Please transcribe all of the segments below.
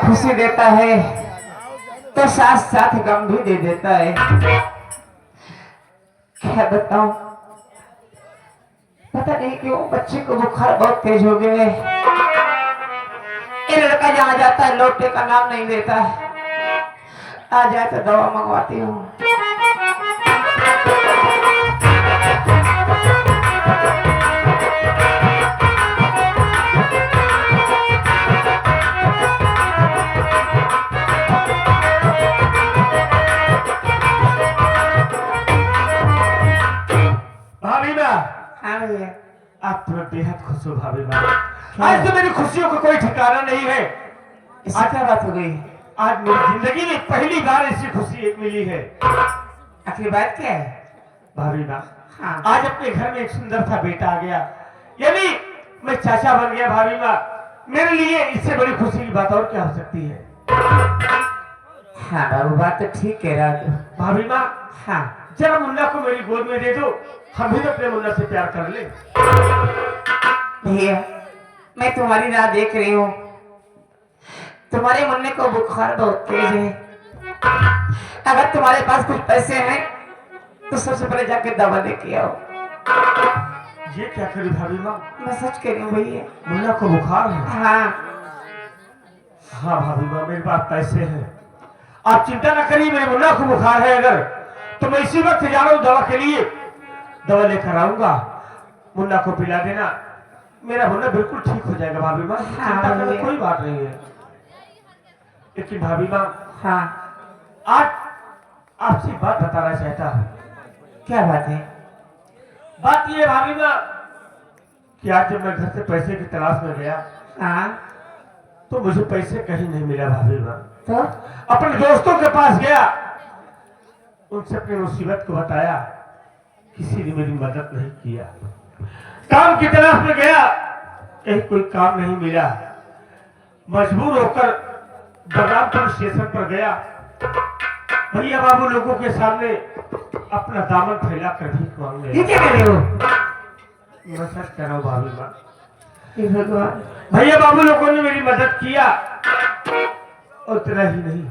खुशी देता है तो साथ साथ गम भी दे देता है। क्या बताऊं, पता नहीं क्यों बच्चे को बुखार बहुत तेज हो गया है। ये लड़का जहाँ जाता है लौटने का नाम नहीं लेता है। आ जाए तो दवा मंगवाती हूँ। भाभी माँ, हाँ भैया। आप तो बेहद खुश हो भाभी माँ। आज तो मेरी खुशियों को कोई ठिकाना नहीं है। इससे क्या बात हो गई? आज मेरी जिंदगी में पहली बार ऐसी खुशी एक मिली है। आखिर बात क्या है? भाभी माँ, हाँ। आज अपने घर में एक सुंदर सा बेटा आ गया, यानी मैं चाचा बन गया। भाभी माँ, मेरे लिए इससे बड़ी खुशी की बात और क्या हो सकती है? हाँ बाबू, बात तो ठीक कह रहा तू। भाभी माँ, हाँ जरा मुन्ना को मेरी गोद में दे दो, हम भी तो अपने मुन्ना से प्यार कर ले। भैया, मैं तुम्हारी राह देख रही हूँ। तुम्हारे मुन्ने को बुखार बहुत तेज है। अगर तुम्हारे पास कुछ पैसे हैं तो सबसे पहले जाके दवा लेके आओ। ये क्या करी भाभी माँ? मैं सच कह रही हूँ भैया। मुन्ना को बुखार है? हाँ हाँ भाभी माँ, मेरे पास पैसे हैं, आप चिंता ना करिए। मेरे मुन्ना को बुखार है अगर, तो मैं इसी वक्त जा रहा हूँ दवा के लिए। दवा लेकर आऊंगा, मुन्ना को पिला देना, मेरा मुन्ना बिल्कुल ठीक हो जाएगा। भाभी माँ, चिंता करने कोई बात नहीं है। लेकिन भाभी माँ, हाँ, आज आपसे बात बताना चाहता हूँ। क्या बात है? बात ये भाभी माँ कि आज जब मैं घर से पैसे की तलाश में गया, हाँ तो मुझे पैसे कहीं नहीं मिला। भाभी माँ, तो अपने दोस्तों के पास गया, उनसे अपनी मुसीबत को बताया, किसी ने मेरी मदद नहीं किया। काम की तलाश में गया, कहीं कोई काम नहीं मिला। मजबूर होकर बलरामपुर स्टेशन पर गया, भैया बाबू लोगों के सामने अपना दामन फैला कर भीख मांगने ये क्या कर रहे हो? मैं सच कह रहा हूँ भाभी माँ। हे भगवान। भैया बाबू लोगों ने मेरी मदद किया, और इतना ही नहीं,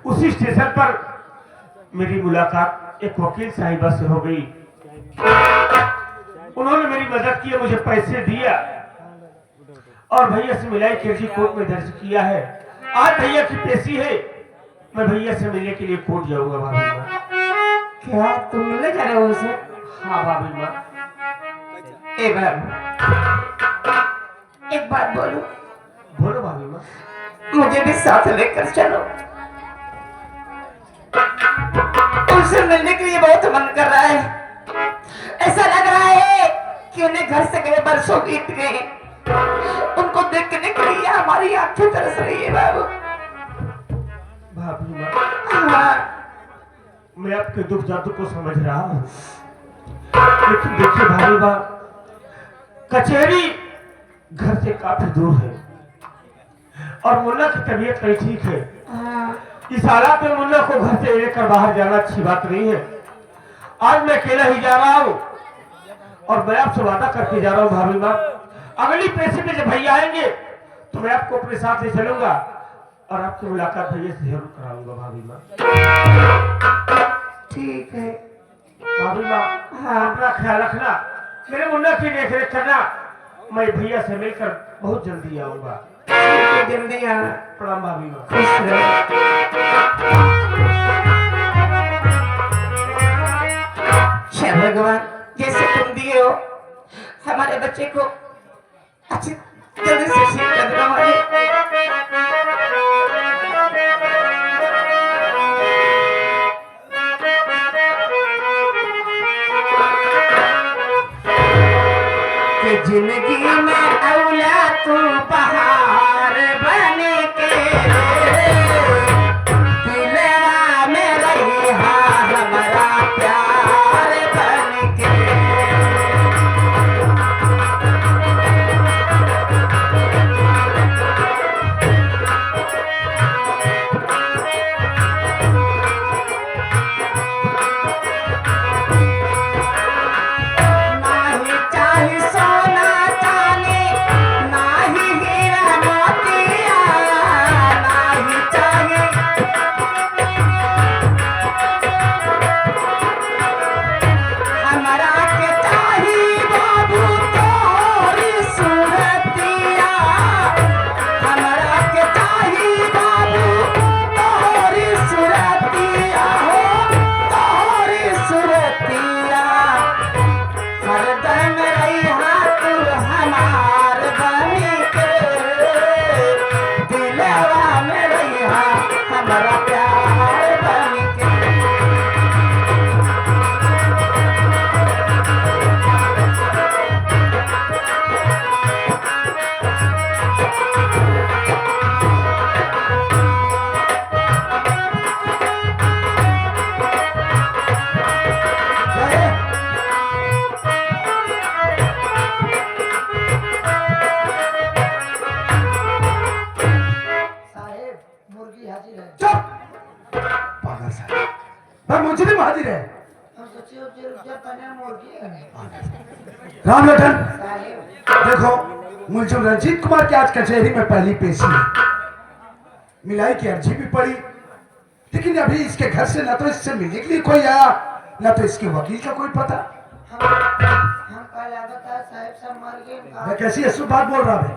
उसी स्टेशन पर मेरी मुलाकात एक वकील साहिबा से हो गई। उन्होंने मेरी मदद की, मुझे पैसे दिया और भैया से मिलाई केजी कोर्ट में दर्ज किया है। आज भैया की पेशी है, मैं भैया से मिलने के लिए कोर्ट जाऊंगा। भाभी माँ, क्या तुम मिलने जा रहे हो उसे? हाँ भाभी माँ। एक बात बोलो। बोलो भाभी माँ। मुझे भी साथ लेकर चलो, उनसे मिलने के लिए बहुत मन कर रहा है। ऐसा लग रहा है कि उन्हें घर से गए बरसों बीत गए। उनको देखने के लिए हमारी आंखें तरस रही है बाबू। भाभी माँ, हाँ, मैं आपके दुख दर्द को समझ रहा हूँ, लेकिन देखिए भाभी माँ, कचहरी घर से काफी दूर है और मुन्ना की तबीयत नहीं ठीक है। हाँ, इस हालात में मुन्ना को घर से लेकर बाहर जाना अच्छी बात नहीं है। आज मैं अकेला ही जा रहा हूँ और मैं आपसे वादा करके जा रहा हूँ भाभी माँ, अगली पैसे में जब भैया आएंगे तो मैं आपको अपने साथ ले चलूंगा और आपकी मुलाकात भैया से जरूर कराऊंगा। भाभी माँ, ठीक है। भाभी माँ, हाँ, अपना ख्याल रखना, मेरे मुन्ना की देख रेख करना। मैं भैया से मिलकर बहुत जल्दी आऊंगा। जल्दी आना। प्रणाम भाभी माँ। खुश रहो। हे भगवान, जैसे तुम दिए हो हमारे बच्चे को अच्छी जल्दी से ठीक कर देना हमारे। कि जिंदगी में औला तू पहाड़ बन के दिलवा में रही हमारा प्यार बन के। नाही चाही सोना चांदी, नाही हीरा भाई मुजरिम हाजिर है। हम सोचे उसे रुक जा पना मोड़ के राम लखन साहेब देखो, मुलजिम रंजीत कुमार की आज कचहरी में पहली पेशी है। मिलाई की अर्जी भी पड़ी, लेकिन अभी इसके घर से न तो इससे मिलने के लिए कोई आया, न तो इसके वकील का कोई पता। हम कल लागत है साहेब सब मर गए मैं कैसी अशुभ बात बोल रहा है?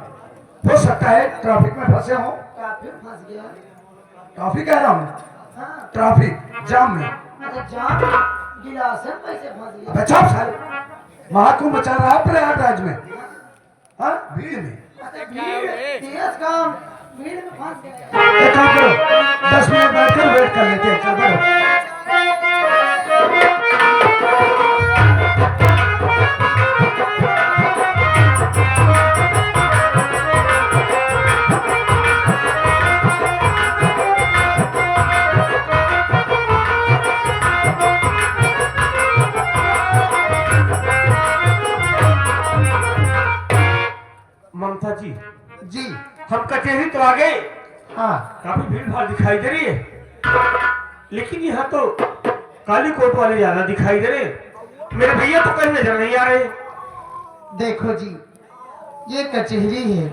हो सकता है ट्रैफिक में फंसे हो। काफी फंस गया ट्रैफिक कह रहा हूँ, हाँ ट्रैफिक जाम में। अच्छा जाम गिलासन कैसे फंस गया अबे चुप साले, महाकुंभ मचा रहा है प्रयागराज में, हाँ भीड़ में। अच्छा भीड़ तेज काम भीड़ में फंस गया एक काम करो, 10 मिनट बैठकर वेट कर लेते हैं। चल बढ़ो। ममता जी, जी हम कचहरी तो आ गए, हाँ, काफी भीड़ भाड़ दिखाई दे रही है, लेकिन यहाँ तो काली कोट वाले ज्यादा दिखाई दे रहे हैं। मेरे भैया तो कहीं नजर नहीं आ रहे। देखो जी ये कचहरी है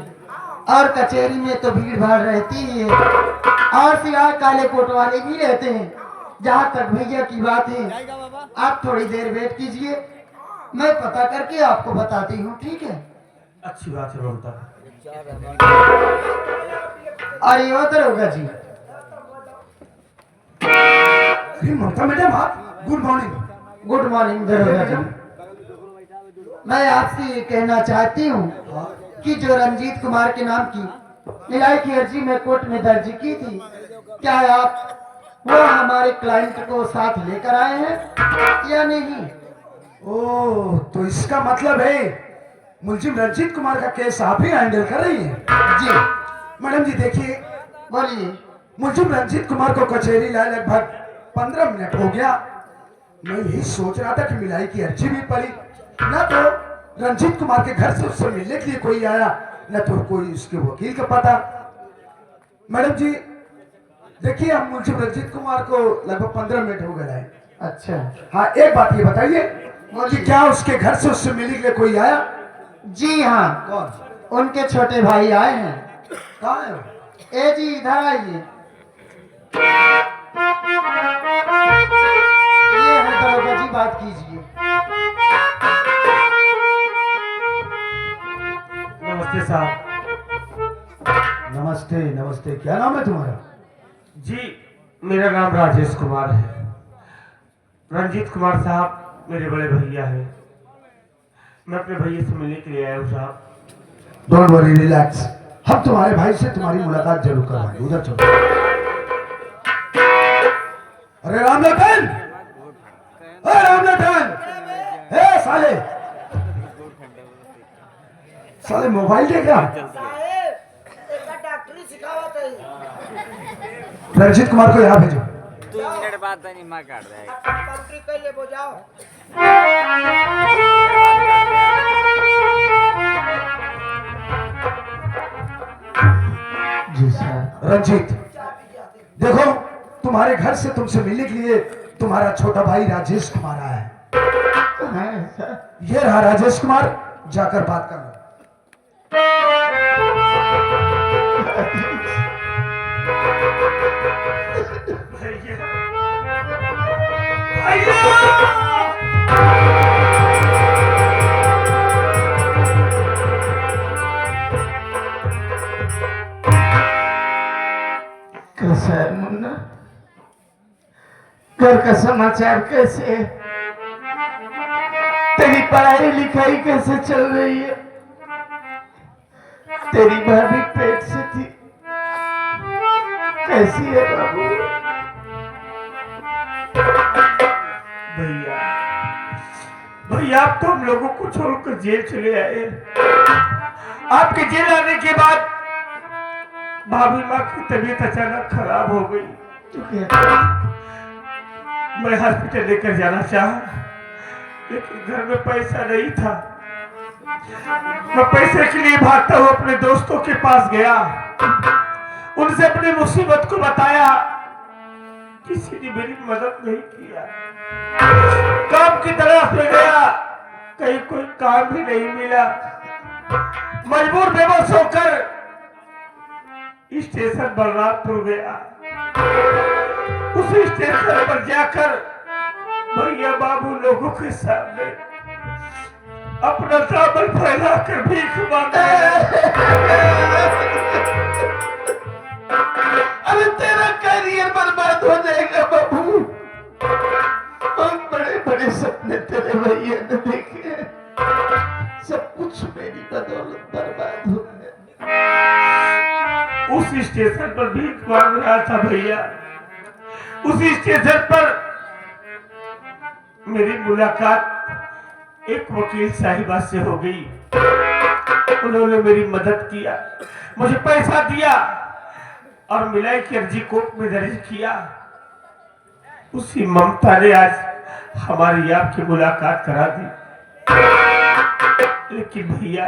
और कचहरी में तो भीड़ भाड़ रहती ही है और सिवाय काले कोट वाले भी रहते हैं। जहाँ तक भैया की बात है आप थोड़ी देर वेट कीजिए, मैं पता करके आपको बताती हूँ, ठीक है? अच्छी बात है ममता। और ये होता होगा जी। अरे ममता मैडम आप, गुड मॉर्निंग। गुड मॉर्निंग दरोगा जी। मैं आपसे ये कहना चाहती हूँ कि जो रंजीत कुमार के नाम की न्याय की अर्जी में कोर्ट में दर्ज की थी, क्या आप वो हमारे क्लाइंट को साथ लेकर आए हैं या नहीं? ओह, तो इसका मतलब है मुलजिम रंजीत कुमार का केस आप ही हैंडल कर रही हैं? जी मैडम जी देखिए, बोलिए। मुलजिम रंजीत कुमार को कचहरी लाए लगभग 15 मिनट हो गया। मैं यही सोच रहा था कि मिलाई की अर्जी भी पड़ी, न तो रंजीत कुमार के घर से उससे मिलने के लिए कोई आया, न तो कोई उसके वकील का पता। मैडम जी देखिए, हम मुलजिम रंजीत कुमार को लगभग 15 मिनट हो गए हैं। अच्छा हाँ, एक बात ये बताइए कि क्या उसके घर से उससे मिलने के लिए कोई आया? जी हाँ, कौन? उनके छोटे भाई आए हैं। कहाँ है वो? ए जी इधर आइए। ये है दरोगा जी, बात कीजिए। नमस्ते साहब। नमस्ते नमस्ते, क्या नाम है तुम्हारा? जी मेरा नाम राजेश कुमार है। रंजीत कुमार साहब मेरे बड़े भैया हैं। मैं अपने भैया से मिलने के लिए आया हूँ साहब। डोंट वरी, रिलैक्स, हम तुम्हारे भाई से तुम्हारी मुलाकात जरूर करवाएंगे। उधर चलो। अरे रामलखन, अरे रामलखन, ए साले, साले मोबाइल देख रहा है? रंजीत कुमार को यहाँ भेजो। 2 मिनट बाद तनी मां काट दे। जी सर। रंजीत देखो, तुम्हारे घर से तुमसे मिलने के लिए तुम्हारा छोटा भाई राजेश कुमार आया है। है सर। ये रहा राजेश कुमार, जाकर बात कर लो। कैसा है मुन्ना? घर का समाचार कैसे है? तेरी पढ़ाई लिखाई कैसे चल रही है? तेरी भाभी पेट से थी, कैसी है बाबू? भैया, भैया आप तो हम लोगों को छोड़कर जेल चले आए। आपके जेल आने के बाद भाभी माँ की तबीयत अचानक खराब हो गई। तू क्या? मैं हॉस्पिटल लेकर जाना चाहा, लेकिन घर में पैसा नहीं था। मैं पैसे के लिए भागता हुआ अपने दोस्तों के पास गया, उनसे अपनी मुसीबत को बताया किसी ने मेरी मदद नहीं किया। काम की तलाश में गया, कहीं कोई काम भी नहीं मिला। मजबूर बेबस होकर स्टेशन बलरामपुर गया। उस स्टेशन पर जाकर भैया बाबू लोगों के सामने अपना दामन फैलाकर भीख मांगा। अरे तेरा करियर बर्बाद हो जाएगा बाबू। बहुत बड़े बड़े सपने तेरे भैया ने देखे, सब कुछ मेरी बदौलत बर्बाद हो गया। उस स्टेशन पर भीख मांग रहा था भैया। उस स्टेशन पर मेरी मुलाकात एक वकील साहिबा से हो गई। उन्होंने मेरी मदद किया, मुझे पैसा दिया और मिलाई की अर्जी कोर्ट में दर्ज किया। उसी ममता ने आज हमारी आपकी मुलाकात करा दी। लेकिन भैया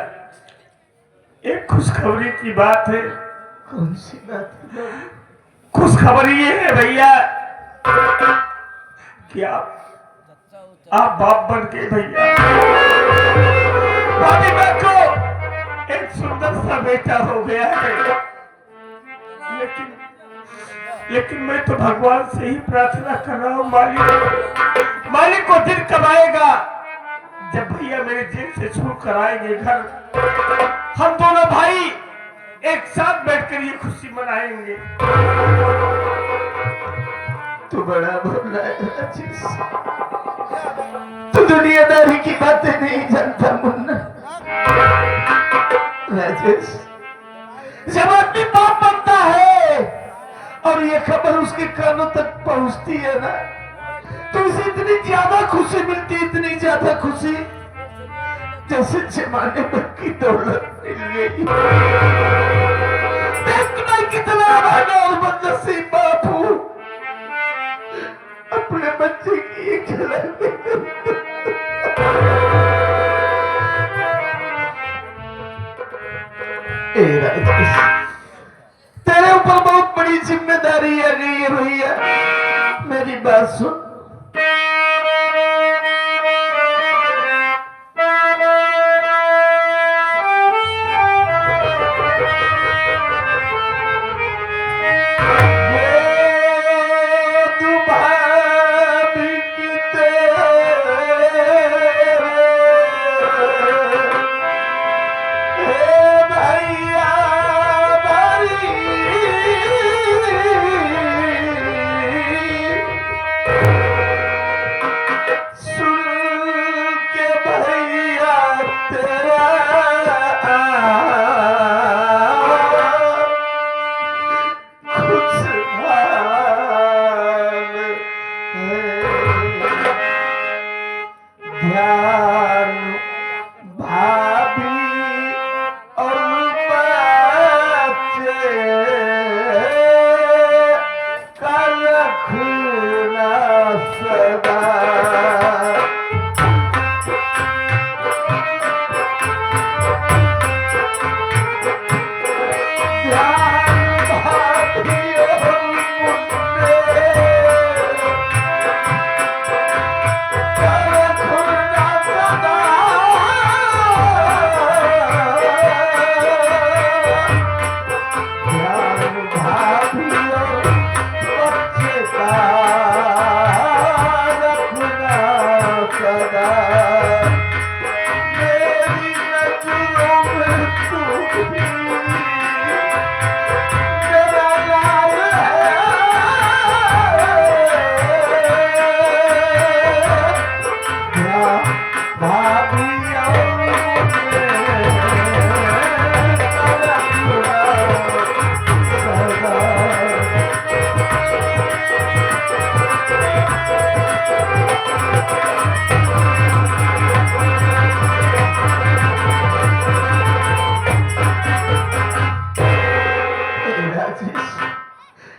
एक खुशखबरी की बात है। कौन सी बात है? खुशखबरी ये है भैया कि आप बाप बन गए भैया। भाभी माँ को एक सुंदर सा बेटा हो गया है। लेकिन मैं तो भगवान से ही प्रार्थना कर रहा हूँ, मालिक को दिन कब आएगा जब भैया मेरे जेल से छूट कर आएंगे घर। हम दोनों भाई एक साथ बैठकर ये खुशी मनाएंगे। तू बड़ा बोल रहा है राजेश, तू दुनियादारी की बातें नहीं जानता मुन्ना। राजेश, जब आदमी बाप बनता है और ये खबर उसके कानों तक पहुंचती है ना, तो उसे इतनी ज्यादा खुशी मिलती है, इतनी ज्यादा खुशी जैसे जमाने भर की दौलत मिल गई। देख मैं कितना भागा और बदनसीब बाप हूं, अपने बच्चे की एक तेरे ऊपर बहुत बड़ी जिम्मेदारी आ गई है भैया, मेरी बात सुन।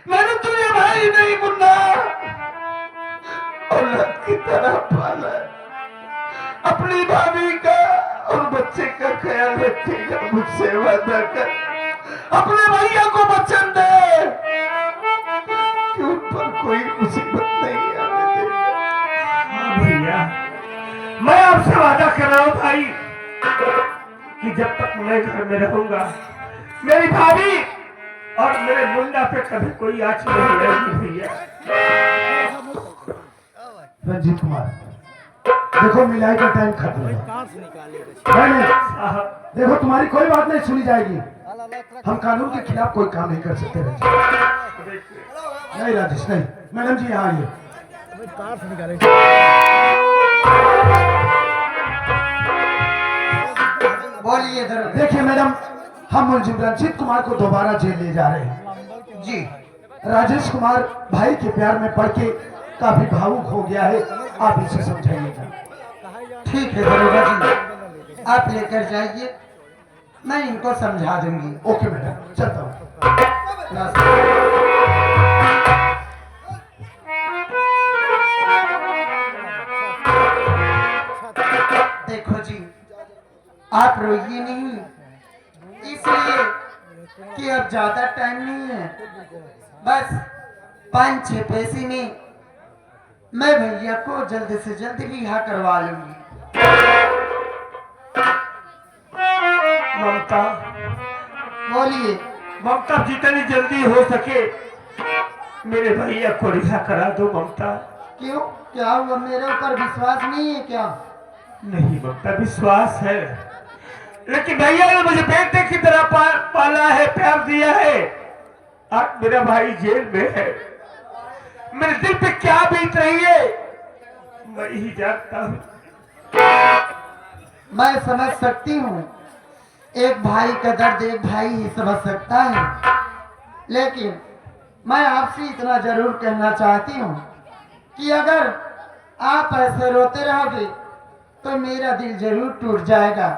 मैंने तुझे भाई नहीं मुन्ना, औलाद की तरह पाला। अपनी भाभी का और बच्चे का ख्याल रखेगा, मुझसे वादा कर। अपने भैया को वचन दे, क्यों पर कोई मुसीबत नहीं आने देगा। हाँ भैया, मैं आपसे वादा कर रहा हूँ भाई कि जब तक मैं घर में रहूंगा मेरी भाभी और मेरे मुंडा पे कभी कोई आँच नहीं रहेगी भैया। रंजीत कुमार, देखो मिलाई का टाइम खत्म है। नहीं, साहब, देखो तुम्हारी कोई बात नहीं सुनी जाएगी। हम कानून के खिलाफ कोई काम नहीं कर सकते रंजीत। नहीं राजेश नहीं, मैडम जी यहाँ आइए। बोलिए देखिए मैडम, हम मुलजिम रंजीत कुमार को दोबारा जेल ले जा रहे हैं। जी। राजेश कुमार भाई के प्यार में पड़ के काफी भावुक हो गया है, आप इसे समझाइएगा। ठीक है दरोगा जी, आप लेकर जाइए, मैं इनको समझा दूंगी। ओके मैडम, चलता हूँ। देखो जी, आप रोइए नहीं, इसलिए कि अब ज्यादा टाइम नहीं है। बस 5-6 पैसे में मैं भैया को जल्द से जल्द रिहा करवा लूंगी। ममता, बोलिए। ममता जितनी जल्दी हो सके मेरे भैया को रिहा करा दो ममता। क्यों, क्या हुआ? मेरे ऊपर विश्वास नहीं है क्या? नहीं ममता, विश्वास है, लेकिन भैया ने मुझे बेटे की तरह पाला है, प्यार दिया है। आज मेरा भाई जेल में है, मेरे दिल पे क्या बीत रही है मैं ही जानता हूँ। मैं समझ सकती हूँ, एक भाई का दर्द एक भाई ही समझ सकता है, लेकिन मैं आपसे इतना जरूर कहना चाहती हूँ कि अगर आप ऐसे रोते रहोगे तो मेरा दिल जरूर टूट जाएगा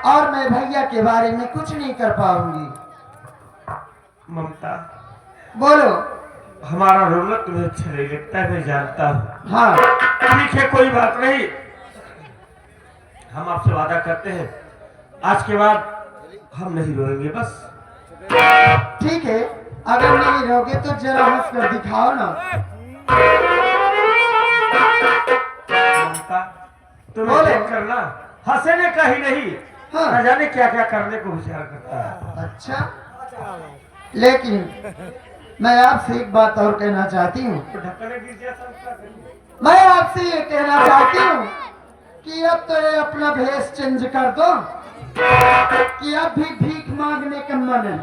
और मैं भैया के बारे में कुछ नहीं कर पाऊंगी। ममता, बोलो। हमारा रोना तुम्हें अच्छा नहीं लगता है, मैं जानता हूँ। हाँ, ठीक है, कोई बात नहीं, हम आपसे वादा करते हैं आज के बाद हम नहीं रोएंगे। बस ठीक है, अगर नहीं रहोगे तो जरा हंस कर दिखाओ ना। ममता, तुम्हें बोलो। देख कर ना हंसने का ही नहीं, हाँ। न जाने क्या क्या करने को विचार करता है। अच्छा, लेकिन मैं आपसे एक बात और कहना चाहती हूँ। ढक्कन कीजिए सब। मैं आपसे ये कहना चाहती हूँ कि अब तो ये अपना भेष चेंज कर दो कि अब भी भीख मांगने का मन है।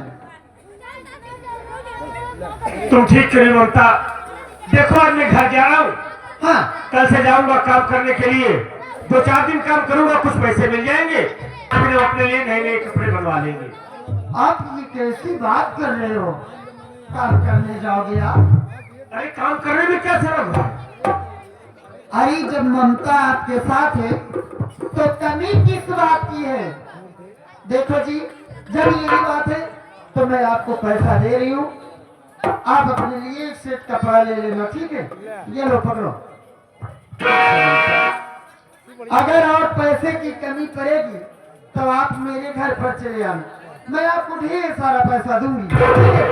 तुम ठीक करी ममता, देखो आज मैं घर जा रहा हूँ, हाँ, कल से जाऊंगा काम करने के लिए। 2-4 दिन काम करूंगा, कुछ पैसे मिल जाएंगे, फिर हम अपने लिए नए नए कपड़े बनवा लेंगे। आप ये कैसी बात कर रहे हो? काम करने जाओगे आप? अरे काम करने में क्या शर्म है? अरे जब ममता आपके साथ है तो कमी किस बात की है? देखो जी, जब यही बात है तो मैं आपको पैसा दे रही हूँ, आप अपने लिए एक सेट कपड़ा ले लेना, ठीक है? ये लो, पकड़ो। अगर और पैसे की कमी पड़ेगी तो आप मेरे घर पर चले आना, मैं आपको ढेर सारा पैसा दूंगी, ठीक है?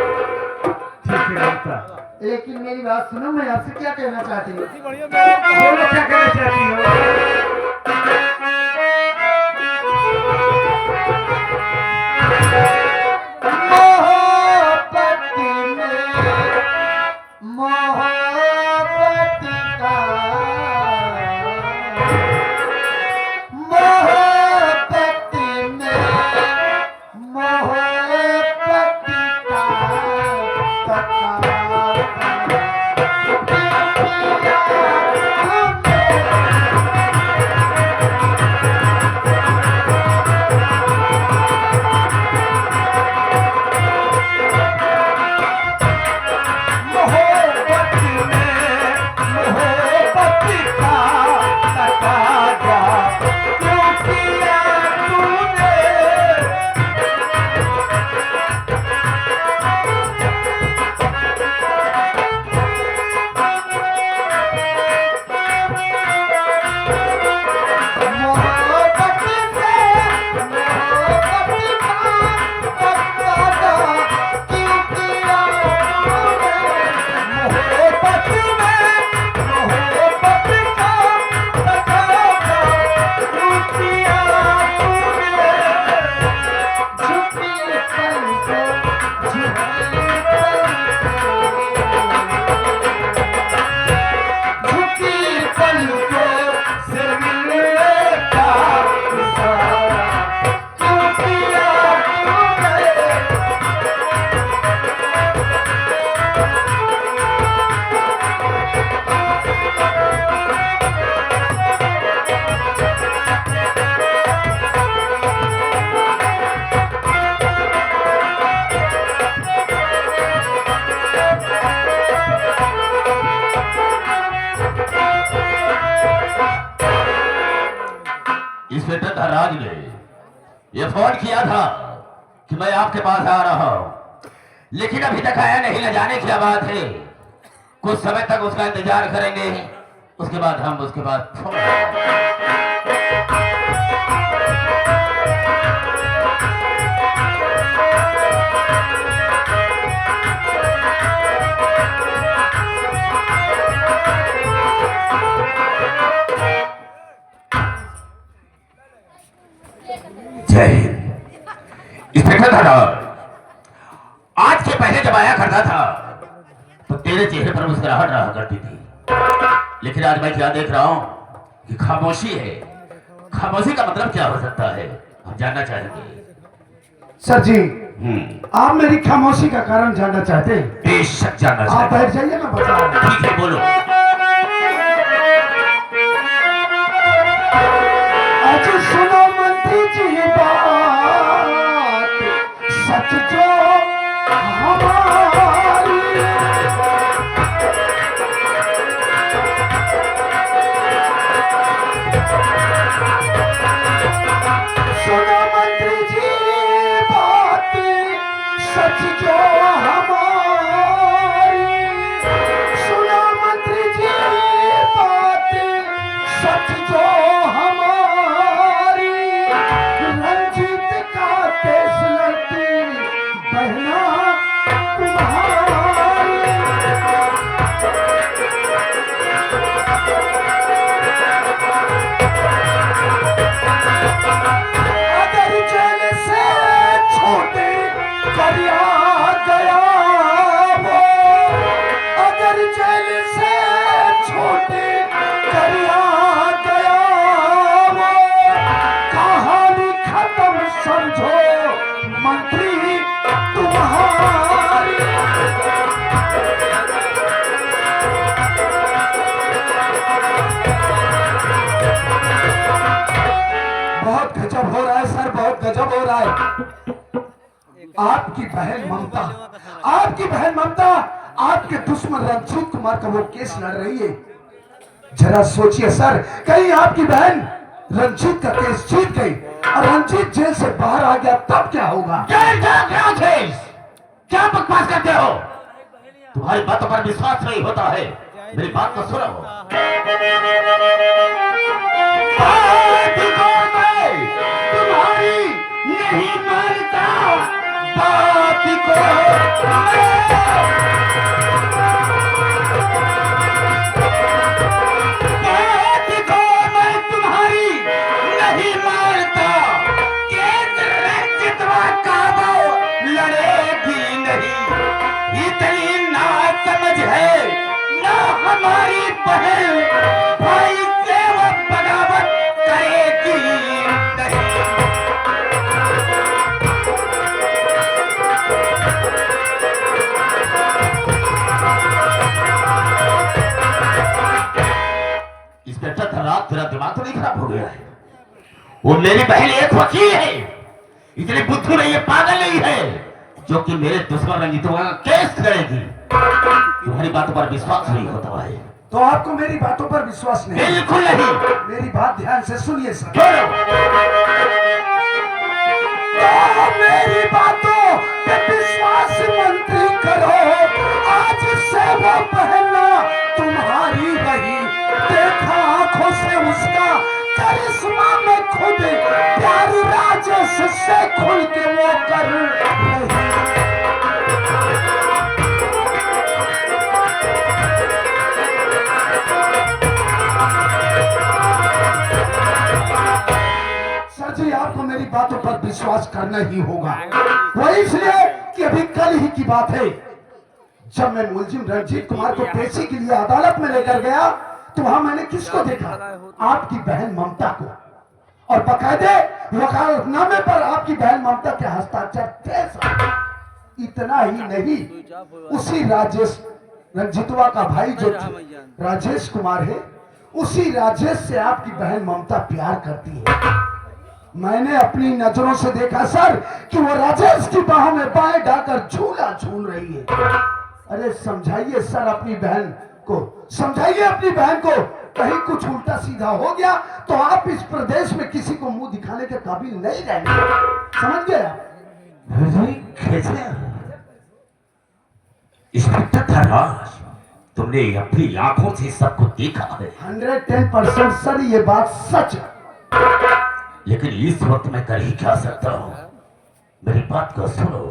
ठीक है ममता, लेकिन मेरी बात सुनो, मैं आपसे क्या कहना चाहती हूँ। बोलो क्या कहना चाहती हो? इंस्पेक्टर धनराज ने ये फोन किया था कि मैं आपके पास आ रहा हूं, लेकिन अभी तक आया नहीं। न जाने क्या बात है। कुछ समय तक उसका इंतजार करेंगे, उसके बाद हम उसके बाद जय हिंद। इंस्पेक्टर धनराज, आज के पहले जब आया करता था तो तेरे चेहरे पर मुस्कुराहट रहा करती थी, लेकिन आज मैं क्या देख रहा हूं कि खामोशी है। खामोशी का मतलब क्या हो सकता है, हम जानना चाहेंगे। सर जी, आप मेरी खामोशी का कारण जानना चाहते हैं? बेशक जानना आप चाहते बैठ जाइए, मैं बता रहा हूं। ठीक है, बोलो। आज सुनो मंत्री जी बात, सच जो हमारी, सुनो मंत्री जी बात, सच जो हमारी, सुनो मंत्री जी बात, सच जो हमारी, रंजीत का देश लड़ती बहना तुम्हारी। अगर जेल से छोटे करिया गया वो, अगर जेल से छोटे करिया गया वो, कहानी खत्म समझो मंत्री तुम्हारी। बहुत गजब हो रहा है सर, बहुत गजब हो रहा है। आपकी बहन ममता, आपकी बहन ममता आपके दुश्मन रंजीत कुमार का वो केस लड़ रही है। जरा सोचिए सर, कहीं आपकी बहन रंजीत का केस जीत गई और रंजीत जेल से बाहर आ गया, तब क्या होगा? क्या बकवास करते हो? तुम्हारी बातों पर विश्वास नहीं होता है, मेरी बात तो सुनो। बात को मैं तुम्हारी नहीं मानता, बात को मैं तुम्हारी नहीं मानता। केस रंजीतवा का वो लड़ेगी नहीं, इतनी ना समझ है ना हमारी बहन, भाई से वो बगावत करेगी नहीं। इंस्पेक्टर धनराज, तेरा दिमाग तो नहीं खराब हो गया है? वो मेरी बहन एक वकील है, इतनी बुद्धू नहीं है, पागल नहीं है, जो कि मेरे दुश्मन रंजीतवा का केस करेगी। तुम्हारी बातों पर विश्वास नहीं होता भाई। तो आपको मेरी बातों पर विश्वास नहीं? बिल्कुल नहीं। मेरी बात ध्यान से सुनिए सर। बोलो। तो मेरी बातों पे विश्वास मंत्री करो, आज से वो पहनना तुम्हारी रही, देखा आंखों से उसका करिश्मा में खुद प्यारी राजेश से खुल के वो कर रही। सर जी, आपको मेरी बातों पर विश्वास करना ही होगा। वो इसलिए कि अभी कल ही की बात है, जब मैं मुलजिम रंजीत कुमार को पेशी के लिए अदालत में लेकर गया तो वहां मैंने किसको देखा? आपकी बहन ममता को, और बकायदे वकालतनामे पर आपकी बहन ममता के हस्ताक्षर थे सर। इतना ही नहीं, उसी राजेश रंजीतवा का भाई जो राजेश कुमार है, उसी राजेश से आपकी बहन ममता प्यार करती है। मैंने अपनी नजरों से देखा सर कि वो राजेश की बाहों में बाएं डालकर झूला झूल रही है। अरे समझाइए सर अपनी बहन को, समझाइए अपनी बहन को, कहीं कुछ उल्टा सीधा पैदा हो गया तो आप इस प्रदेश में किसी को मुंह दिखाने के काबिल नहीं रहेंगे, समझ गए आप? अरे कैसे इंस्पेक्टर धनराज, तुमने अपनी आंखों से सबको देखा है, 110% सर ये बात सच है। लेकिन इस वक्त मैं कर ही क्या सकता हूँ? मेरी बात को सुनो।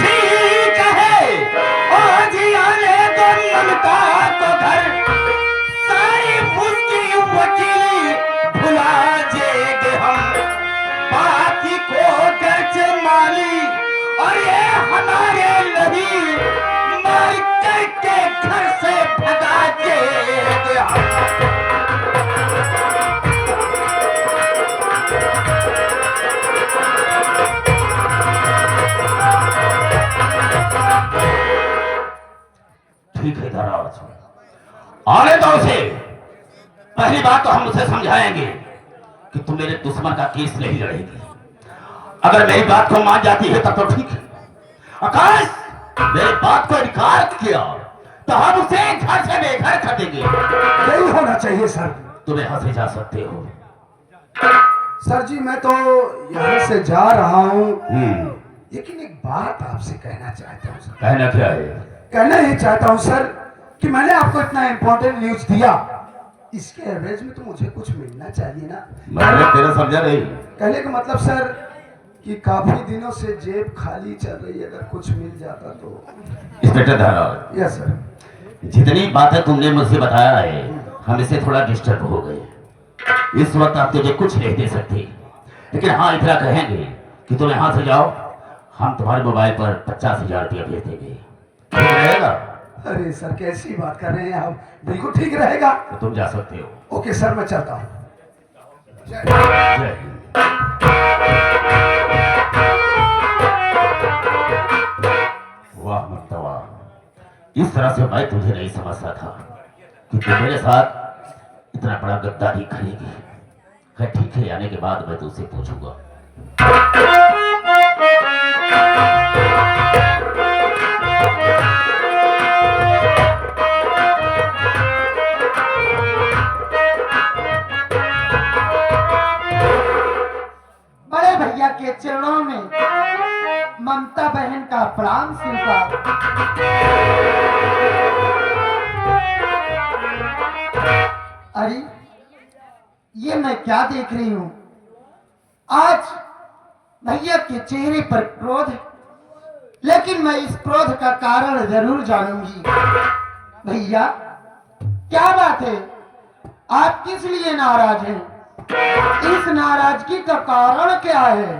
ठीक है, आज आने दो ममता को घर, सारी मुश्किल वकील भुला जाएंगे हम, बाकी को गर्ज माली और ये हमारे नहीं मार करके घर से भगा देंगे हम। ठीक है धनराज, आने दो उसे। पहली बात तो हम उसे समझाएंगे कि तुम मेरे दुश्मन का केस नहीं लड़ेगी। अगर मेरी बात को मान जाती है तब तो ठीक है। आकाश, मेरी बात को इनकार किया तो हम उसे घर से बेघर कर देंगे। यही होना चाहिए सर। तुम यहाँ से जा सकते हो। सर जी मैं तो यहाँ से जा रहा हूँ, लेकिन एक बात आपसे कहना चाहता हूँ सर। कहना क्या है? कहना ये चाहता हूँ सर कि मैंने आपको इतना इम्पोर्टेंट न्यूज दिया, इसके एवरेज में तो मुझे कुछ मिलना चाहिए ना। मतलब तेरा समझा नहीं? कहने का मतलब सर कि काफी दिनों से जेब खाली चल रही है, अगर कुछ मिल जाता तो। Inspector Dhanraj, yes sir. जितनी बातें तुमने मुझसे बताया है, हम इससे थोड़ा डिस्टर्ब हो गए। इस वक्त आप तुझे कुछ नहीं दे सकते, लेकिन हाँ इतना कहेंगे कि तुम यहाँ से जाओ, हम तुम्हारे मोबाइल पर 50,000 रुपया भेज देंगे। ठीक रहेगा? अरे सर कैसी बात कर रहे हैं आप, बिल्कुल ठीक रहेगा। तो तुम जा सकते हो। ओके सर मैं चलता हूँ। जय हिंद। वाह ममता वाह, इस तरह से मैं तुझे नहीं समझता था कि तू मेरे साथ इतना बड़ा गद्दारी करेगी। खैर ठीक है, आने के बाद मैं तुझसे पूछूंगा। बड़े भैया के चरणों में ममता बहन का प्रणाम स्वीकार। अरे ये मैं क्या देख रही हूँ? आज भैया के चेहरे पर क्रोध है, लेकिन मैं इस क्रोध का कारण जरूर जानूंगी। भैया क्या बात है, आप किस लिए नाराज हैं? इस नाराजगी का कारण क्या है?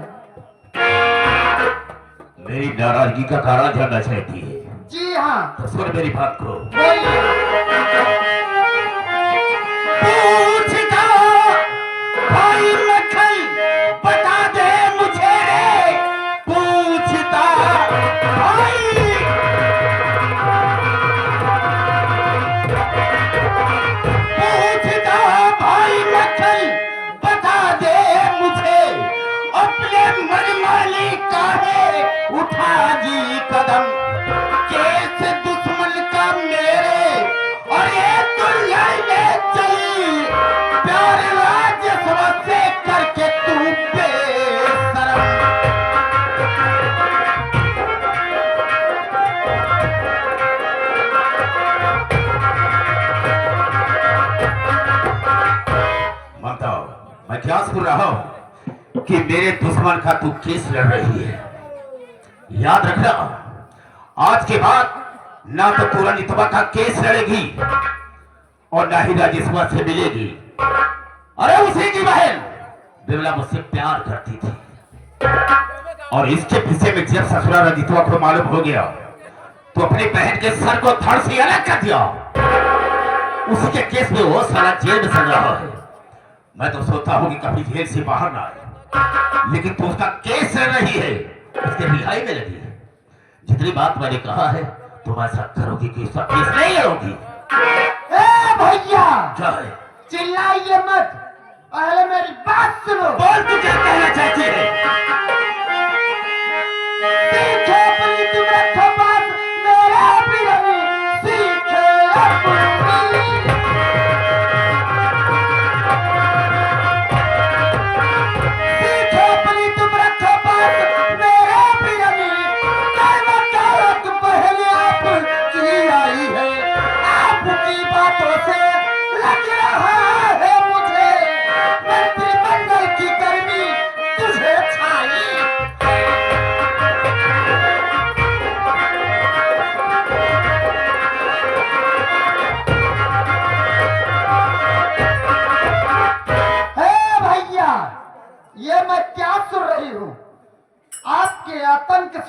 मेरी नाराजगी का कारण जानना चाहती है? जी हाँ, तो सुन मेरी बात को। बोलिए। पूछता भाई मक्खन बता दे मुझे रे, पूछता भाई। पूछता भाई मक्खन बता दे मुझे, अपने मनमानी काहे उठा जी कदम, केस दुश्मन का मेरे और ये दुनिया में चली, प्यार राज समझे करके तू बेशरम। ममता, मैं क्या सुन रहा हूँ कि मेरे दुश्मन का तू केस लड़ रही है। याद रखना, आज के बाद ना तो तू रंजितवा का केस लड़ेगी और ना ही राजेश्वर से मिलेगी। अरे उसी की बहन बिमला मुझसे प्यार करती थी, और इसके पीछे में जब ससुरा रंजितवा को मालूम हो गया तो अपनी बहन के सर को धड़ से अलग कर दिया। उसी के केस में वो सारा जेल में सड़ रहा है। मैं तो सोचता हूँ कि कभी जेल से बाहर ना आए, लेकिन तू उसका केस लड़ रही है, उसके रिहाई में लगी है। जितनी बात मैंने कहा है तुम ऐसा करोगी कि उसका केस नहीं लड़ोगी। ए भैया, क्या है? चिल्लाइए मत, पहले मेरी बात सुनो। बोल, तू क्या कहना चाहती है? सीखे अपनी तुम रखो बात, मेरे भी रही, सीखे अपनी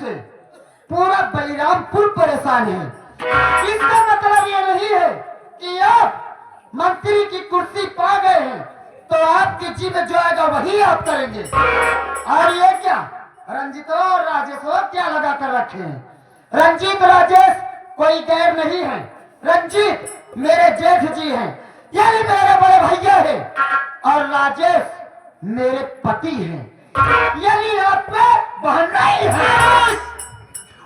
से पूरा बलिरामपुर परेशान है। इसका मतलब ये नहीं है कि आप मंत्री की कुर्सी पा गए हैं तो आपकी जीभ जो आएगा वही आप करेंगे। और ये क्या रंजीत और राजेश और क्या लगा कर रखे हैं? रंजीत राजेश कोई गैर नहीं है। रंजीत मेरे जेठ जी हैं, यानी मेरे बड़े भैया है, और राजेश मेरे पति हैं, यानी आप पे बहन नहीं है।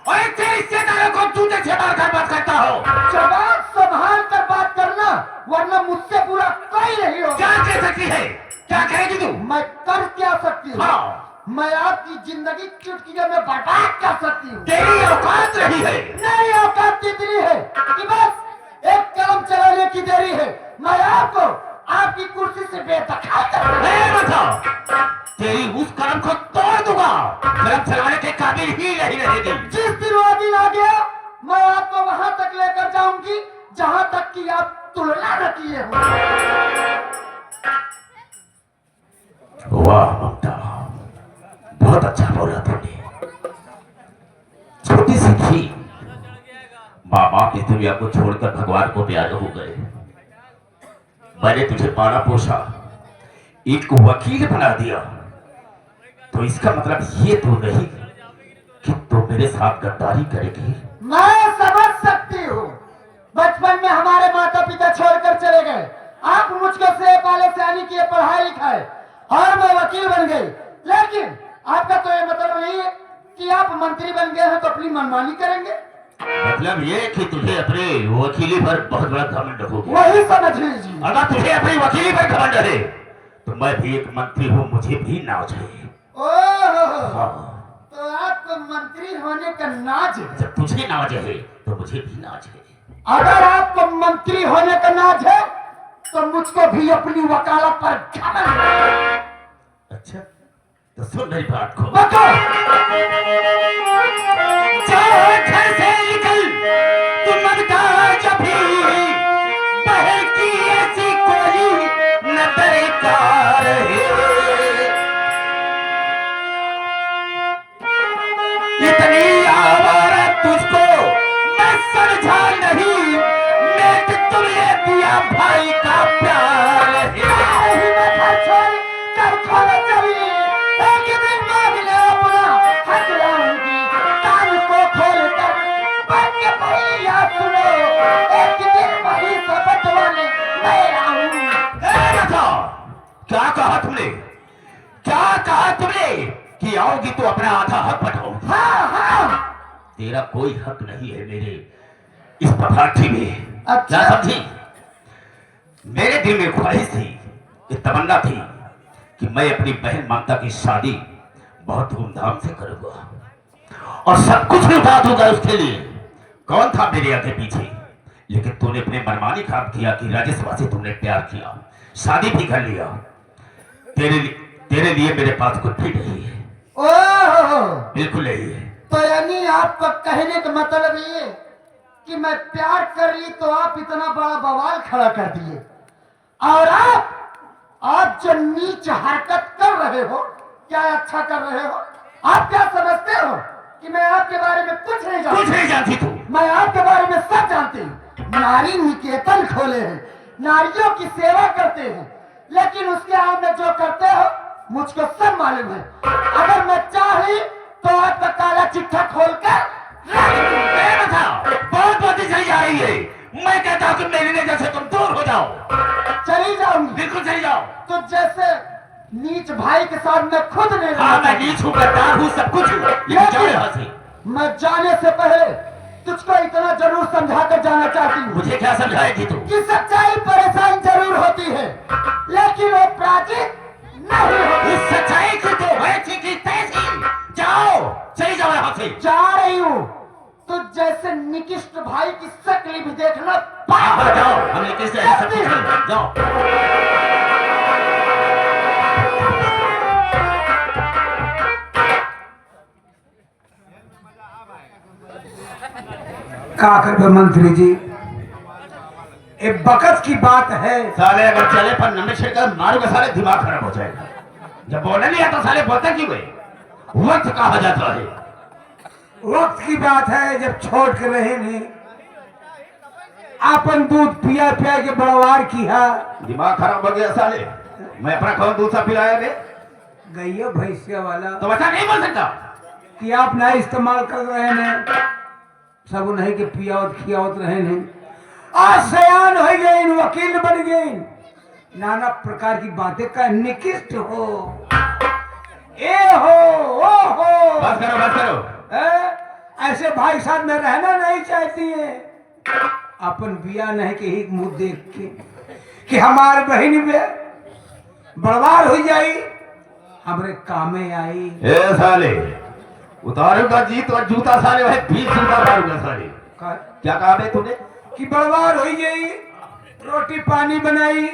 और एक तेरे रिश्तेदारों को जूते से मारकर बात करता हो। जवाब संभाल कर बात करना, वरना मुझसे बुरा कोई नहीं होगा। क्या कह सकती है? क्या करेगी तू? मैं कर क्या सकती हूँ? हाँ। मैं आपकी जिंदगी चुटकियों में बर्बाद कर सकती हूँ। तेरी औकात रही है। नहीं, औकात इतनी है कि बस एक कलम चलाने की देरी है, मैं आपको आपकी कुर्सी से बेदखल कर बता, तेरी उस कलम को तोड़ दूंगा, कलम चलाने के काबिल ही नहीं रहेगी। जिस दिन वो दिन आ गया, मैं आपको वहां तक लेकर जाऊंगी जहां तक कि आप तुलना न किए हो। वाह ममता, बहुत अच्छा बोला तुमने। छोटी सी थी, माँ बाप इस दुनिया को छोड़कर भगवान को प्यारे हो गए। मैंने तुझे पाला पोसा, एक वकील बना दिया, तो इसका मतलब ये तो नहीं कि तू मेरे साथ गद्दारी करेगी। मैं समझ सकती हूँ, बचपन में हमारे माता पिता छोड़कर चले गए, आप मुझको से पाले से आने किए, पढ़ाई लिखाए और मैं वकील बन गई। लेकिन आपका तो ये मतलब नहीं है कि आप मंत्री बन गए हैं तो अपनी मनमानी करेंगे। मतलब ये कि तुझे अपने वकीली पर बहुत बड़ा घमंड हो गया। वही समझ लीजिए। अगर तुझे अपनी वकीली पर घमंड है तो मैं भी एक मंत्री हूँ, मुझे भी नाज है। ओह, हाँ। तो आपको मंत्री होने का नाज है। जब तुझे नाज है तो मुझे भी नाज है। अगर आपको मंत्री होने का नाज है तो मुझको भी अपनी वकालत पर घमंड है। अच्छा, तो सुन मेरी बात को। बताओ, घर से निकल, तुम ममता जब भी बहकी ऐसी कोई न दरकार है। इतनी आवारा तुझको मैं समझा नहीं, मैं तो तुमने दिया भाई का प्यार है। क्या कहा तुमने? क्या कहा तुमने कि आओगी तो अपना आधा हक बटाओ? हाँ हाँ, तेरा कोई हक नहीं है मेरे इस प्रॉपर्टी में। अच्छा। क्या समझी? मेरे दिल में ख्वाहिश थी, ये तमन्ना थी कि मैं अपनी बहन ममता की शादी बहुत धूमधाम से करूंगा और सब कुछ लुटा दूंगा उसके लिए। कौन था मेरे आगे पीछे? लेकिन तूने अपने मनमानी काम किया कि राजेश से तुमने प्यार किया, शादी भी कर लिया। तेरे लिए मेरे पास कुछ भी नहीं है। ओह, बिल्कुल नहीं है। तो यानी आपका कहने का मतलब ये कि मैं प्यार कर ली तो आप इतना बड़ा बवाल खड़ा कर दिए, और आप जो नीच हरकत कर रहे हो, क्या अच्छा कर रहे हो? आप क्या समझते हो कि मैं आपके बारे में कुछ नहीं जानती? कुछ नहीं जानती तू। मैं आपके बारे में सब जानती हूँ। नारी निकेतन खोले हैं, नारियों की सेवा करते हैं, लेकिन उसके आप में जो करते हो मुझको सब मालूम है। अगर मैं चाही तो आपका काला चिट्ठा खोलकर बहुत बातें चली जा रही है। मैं कहता हूँ कि मेरी नजर से तुम दूर हो जाओ। चली जाऊंगी। बिल्कुल चली जाओ। तो जैसे नीच भाई के साथ मैं खुद नहीं हाँ, रहना मैं नीच हूँ, गद्दार हूँ, सब कुछ हूँ, लेकिन जाओ यहाँ से। मैं जाने से पहले तुझको इतना जरूर समझा कर जाना चाहती हूँ। मुझे क्या समझाएगी तू? कि सच्चाई परेशान जरूर होती है, लेकिन वो प्राचित नहीं होती। इस सच्चाई की तो है कि तैसी। जाओ, चली जाओ यहाँ से। जा रही हूँ तो जैसे निकिष्ट भाई की शक्ल भी देखना हाँ, जाओ, हमने किस तरह सब कुछ किया। जाओ। का कर मंत्री जी, एक बकत की बात है। साले अगर चले पर नमे छिड़कर मारूंगा, साले दिमाग खराब हो जाएगा। जब बोलने नहीं आता साले बोलते क्यों है? वक्त कहा जाता है। वक्त की बात है जब छोड़ के रहे ने आपन दूध पिया पिया के बड़वार किया। दिमाग खराब हो गया साले। मैं अपना कौन दूध सा पिलाया ने? गैया भैंसिया वाला तो वैसा नहीं बोल सकता। कि आप ना इस्तेमाल कर रहे ने सब नहीं के पियावत खियावत रहे ने। आज सयान हो गए, वकील बन गए, नाना प्रकार की बातें का निकिष्ट हो, ए हो ओ हो। बस करो बस करो। ऐसे भाई साथ में रहना नहीं चाहती है। अपन बिया नहीं के ही मुंह देख के कि हमारे बहन में बर्बाद हो जाई, हमरे कामे आई। ए साले उतारूंगा जीत और जूता साले भाई 20 जूता मारूंगा साले। क्या कहा बे तूने? कि बर्बाद हो जाई, रोटी पानी बनाई,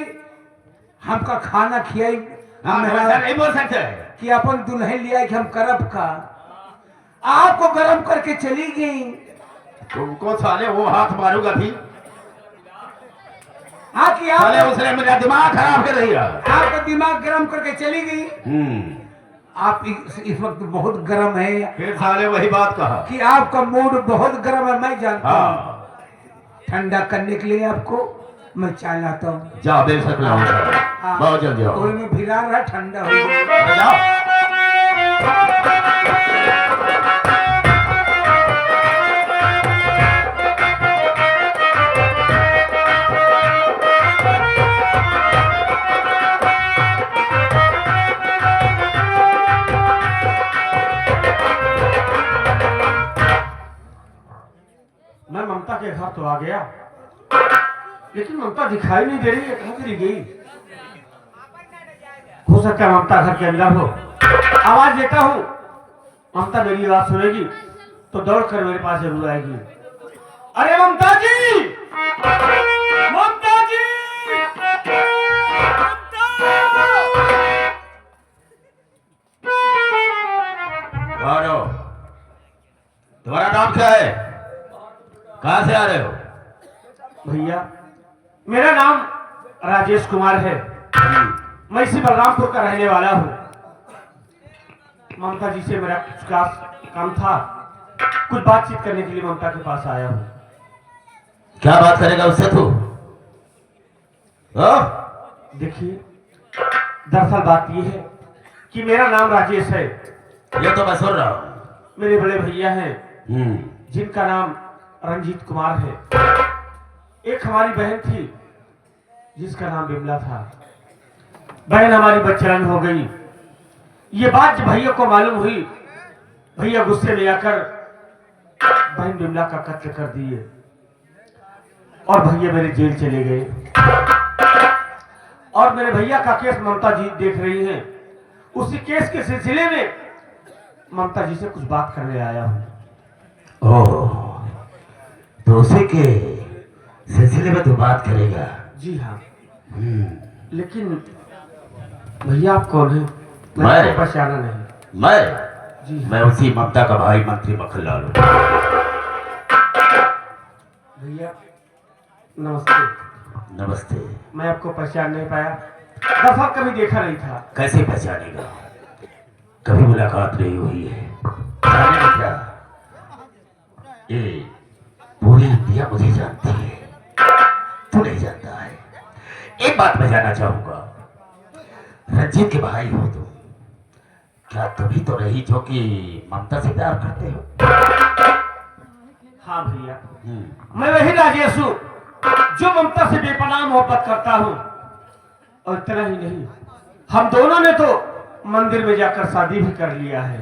हमका खाना खियाई। हाँ, वैसा नहीं बोल सकते। कि अपन दुल्हन लिया कि हम करब का, आपको गरम करके चली गई। तुमको साले वो हाथ मारूंगा भी। हाँ कि साले आप उसने मेरा दिमाग खराब कर दिया। आपका दिमाग गरम करके चली गई। आप इस वक्त बहुत गर्म है। फिर साले वही बात कहा कि आपका मूड बहुत गर्म है, मैं जानता हूँ। हाँ ठंडा करने के लिए आपको मैं चाय लाता हूँ। जा बेशक लाऊंगा। हाँ, बहुत जल्दी आओ। कोई में भिला रहा, ठंडा हो गया। जाओ। मैं ममता के घर तो आ गया, लेकिन ममता दिखाई नहीं दे रही है। कहाँ चली गई? हो सकता है ममता घर के अंदर हो। आवाज देता हूँ, ममता मेरी आवाज सुनेगी तो दौड़ कर मेरे पास जरूर आएगी। अरे ममता जी, ममता जी, कौन हो? तुम्हारा नाम क्या है? कहाँ से आ रहे हो? भैया मेरा नाम राजेश कुमार है। मैं इसी बलरामपुर का रहने वाला हूँ। ममता जी से मेरा कुछ काम था, कुछ बातचीत करने के लिए ममता के पास आया हूँ। क्या बात करेगा उससे तू? देखिए, दरअसल बात यह है कि मेरा नाम राजेश है। ये तो मैं सुन रहा हूँ। मेरे बड़े भैया हैं जिनका नाम रंजीत कुमार है। एक हमारी बहन थी जिसका नाम बिमला था। बहन हमारी बच्चन हो गई। ये बात जब भैया को मालूम हुई, भैया गुस्से में आकर बहन बिमला का कत्ल कर दिए और भैया मेरे जेल चले गए। और मेरे भैया का केस ममता जी देख रही हैं। उसी केस के सिलसिले में ममता जी से कुछ बात करने आया हूँ। ओह, तो उसी के सिलसिले में तू बात करेगा? जी हाँ। लेकिन भैया आप कौन हैं? मैं? आपको पहचाना नहीं। मैं? जी मैं उसी ममता का भाई मंत्री मक्खनलाल हूँ। भैया नमस्ते। नमस्ते। मैं आपको पहचान नहीं पाया, दफा कभी देखा नहीं था। कैसे पहचानेगा? कभी मुलाकात नहीं हुई है। जाने का क्या, ये पूरी इंडिया मुझे जानती है, तू नहीं जानता है। एक बात मैं जानना चाहूंगा, रंजीत के भाई हो तुम, क्या कभी तो नहीं जो कि ममता से प्यार करते हो? हाँ भैया, मैं वही राजेश हूँ जो ममता से बेपनाह मोहब्बत करता हूँ। और इतना ही नहीं, हम दोनों ने तो मंदिर में जाकर शादी भी कर लिया है।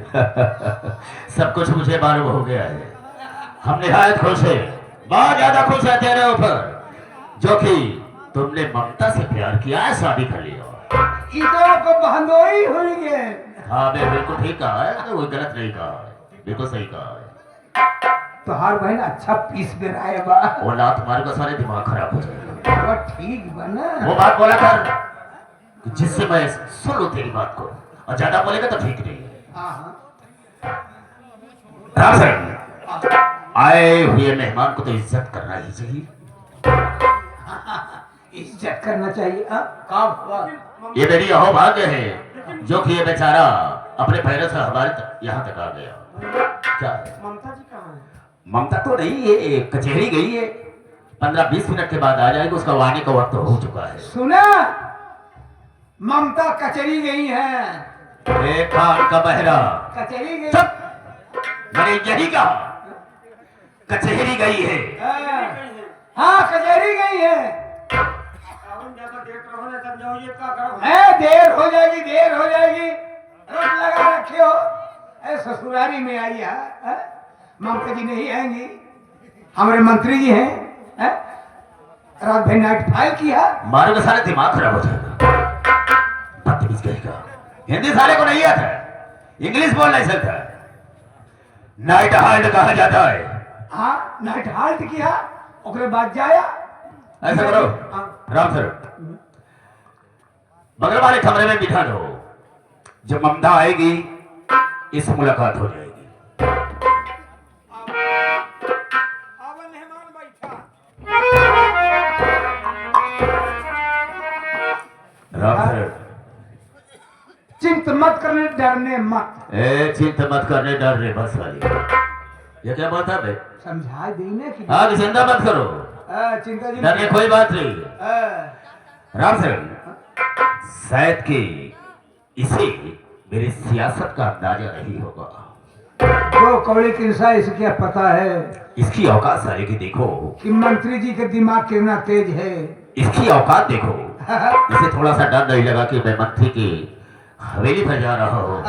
सब कुछ मुझे मालूम हो गया है। हम निहायत खुश है, बहुत ज्यादा खुश है तेरे ऊपर, जो कि तुमने ममता से प्यार किया है, शादी कर लिया। इधर को बहनोई हुई है। हाँ मैं बिल्कुल ठीक कहा है, तो वो गलत नहीं कहा है, बिल्कुल सही कहा है। तोहार बहन अच्छा पीस में रहा है बा। वो लात मार का सारे दिमाग खराब हो जाएगा। वो ठीक बना। वो बात बोला कर जिससे मैं सुन लूं तेरी बात को, और ज्यादा बोलेगा तो ठीक नहीं है। राम सर, आए हुए मेहमान को तो इज्जत करना ही चाहिए। इज्जत करना चाहिए। काम हुआ। ये मेरी अहोभाग्य है जो कि ये बेचारा अपने पैरों से हमारे यहाँ तक आ गया। क्या ममता जी कहाँ है? ममता तो नहीं, ये कचहरी गई है। 15-20 मिनट के बाद आ जाएगी, उसका आने का वक्त हो चुका है। सुना, ममता कचहरी गई है। खान का बहरा, कचहरी गई। चुप। मैंने यही कहा, कचहरी गई है। हाँ कचहरी गई है। ज्यादा देर रहो ना, तब जाओ, ये क्या करो? देर हो जाएगी, देर हो जाएगी। रोक लगा रखे हो। ससुरारी में आई है। ममता जी नहीं आएंगी। हमारे मंत्री जी हैं। रात भर नाइट फाइल किया। मारोगे सारे, दिमाग खराब हो जाएगा। बदतमीज कहेगा, हिंदी साले को नहीं आता है, इंग्लिश बोल नहीं सकता। नाइट हाल्ट कहा जाता है। हाँ नाइट हाल्ट किया, उसके बाद जाया। ऐसा करो राम सर, बगल वाले कमरे में बिठा दो। जब ममता आएगी इस मुलाकात हो जाएगी। मेहमान बैठा। राम सर, चिंता मत करने, डरने मत। चिंता मत करने, डर रहे बस वाली। ये क्या बात है बे? समझा देने की। हाँ, चिंता मत करो, चिंता जी डरने कोई बात नहीं। राम सर, शायद कि इसे मेरी सियासत का अंदाजा नहीं होगा। दो कौड़ी किरसा, इसे क्या पता है इसकी औकात सारे की देखो, कि मंत्री जी का दिमाग कितना तेज है। इसकी औकात देखो। इसे थोड़ा सा डर नहीं लगा कि मैं मंत्री की हवेली पर जा रहा हूँ।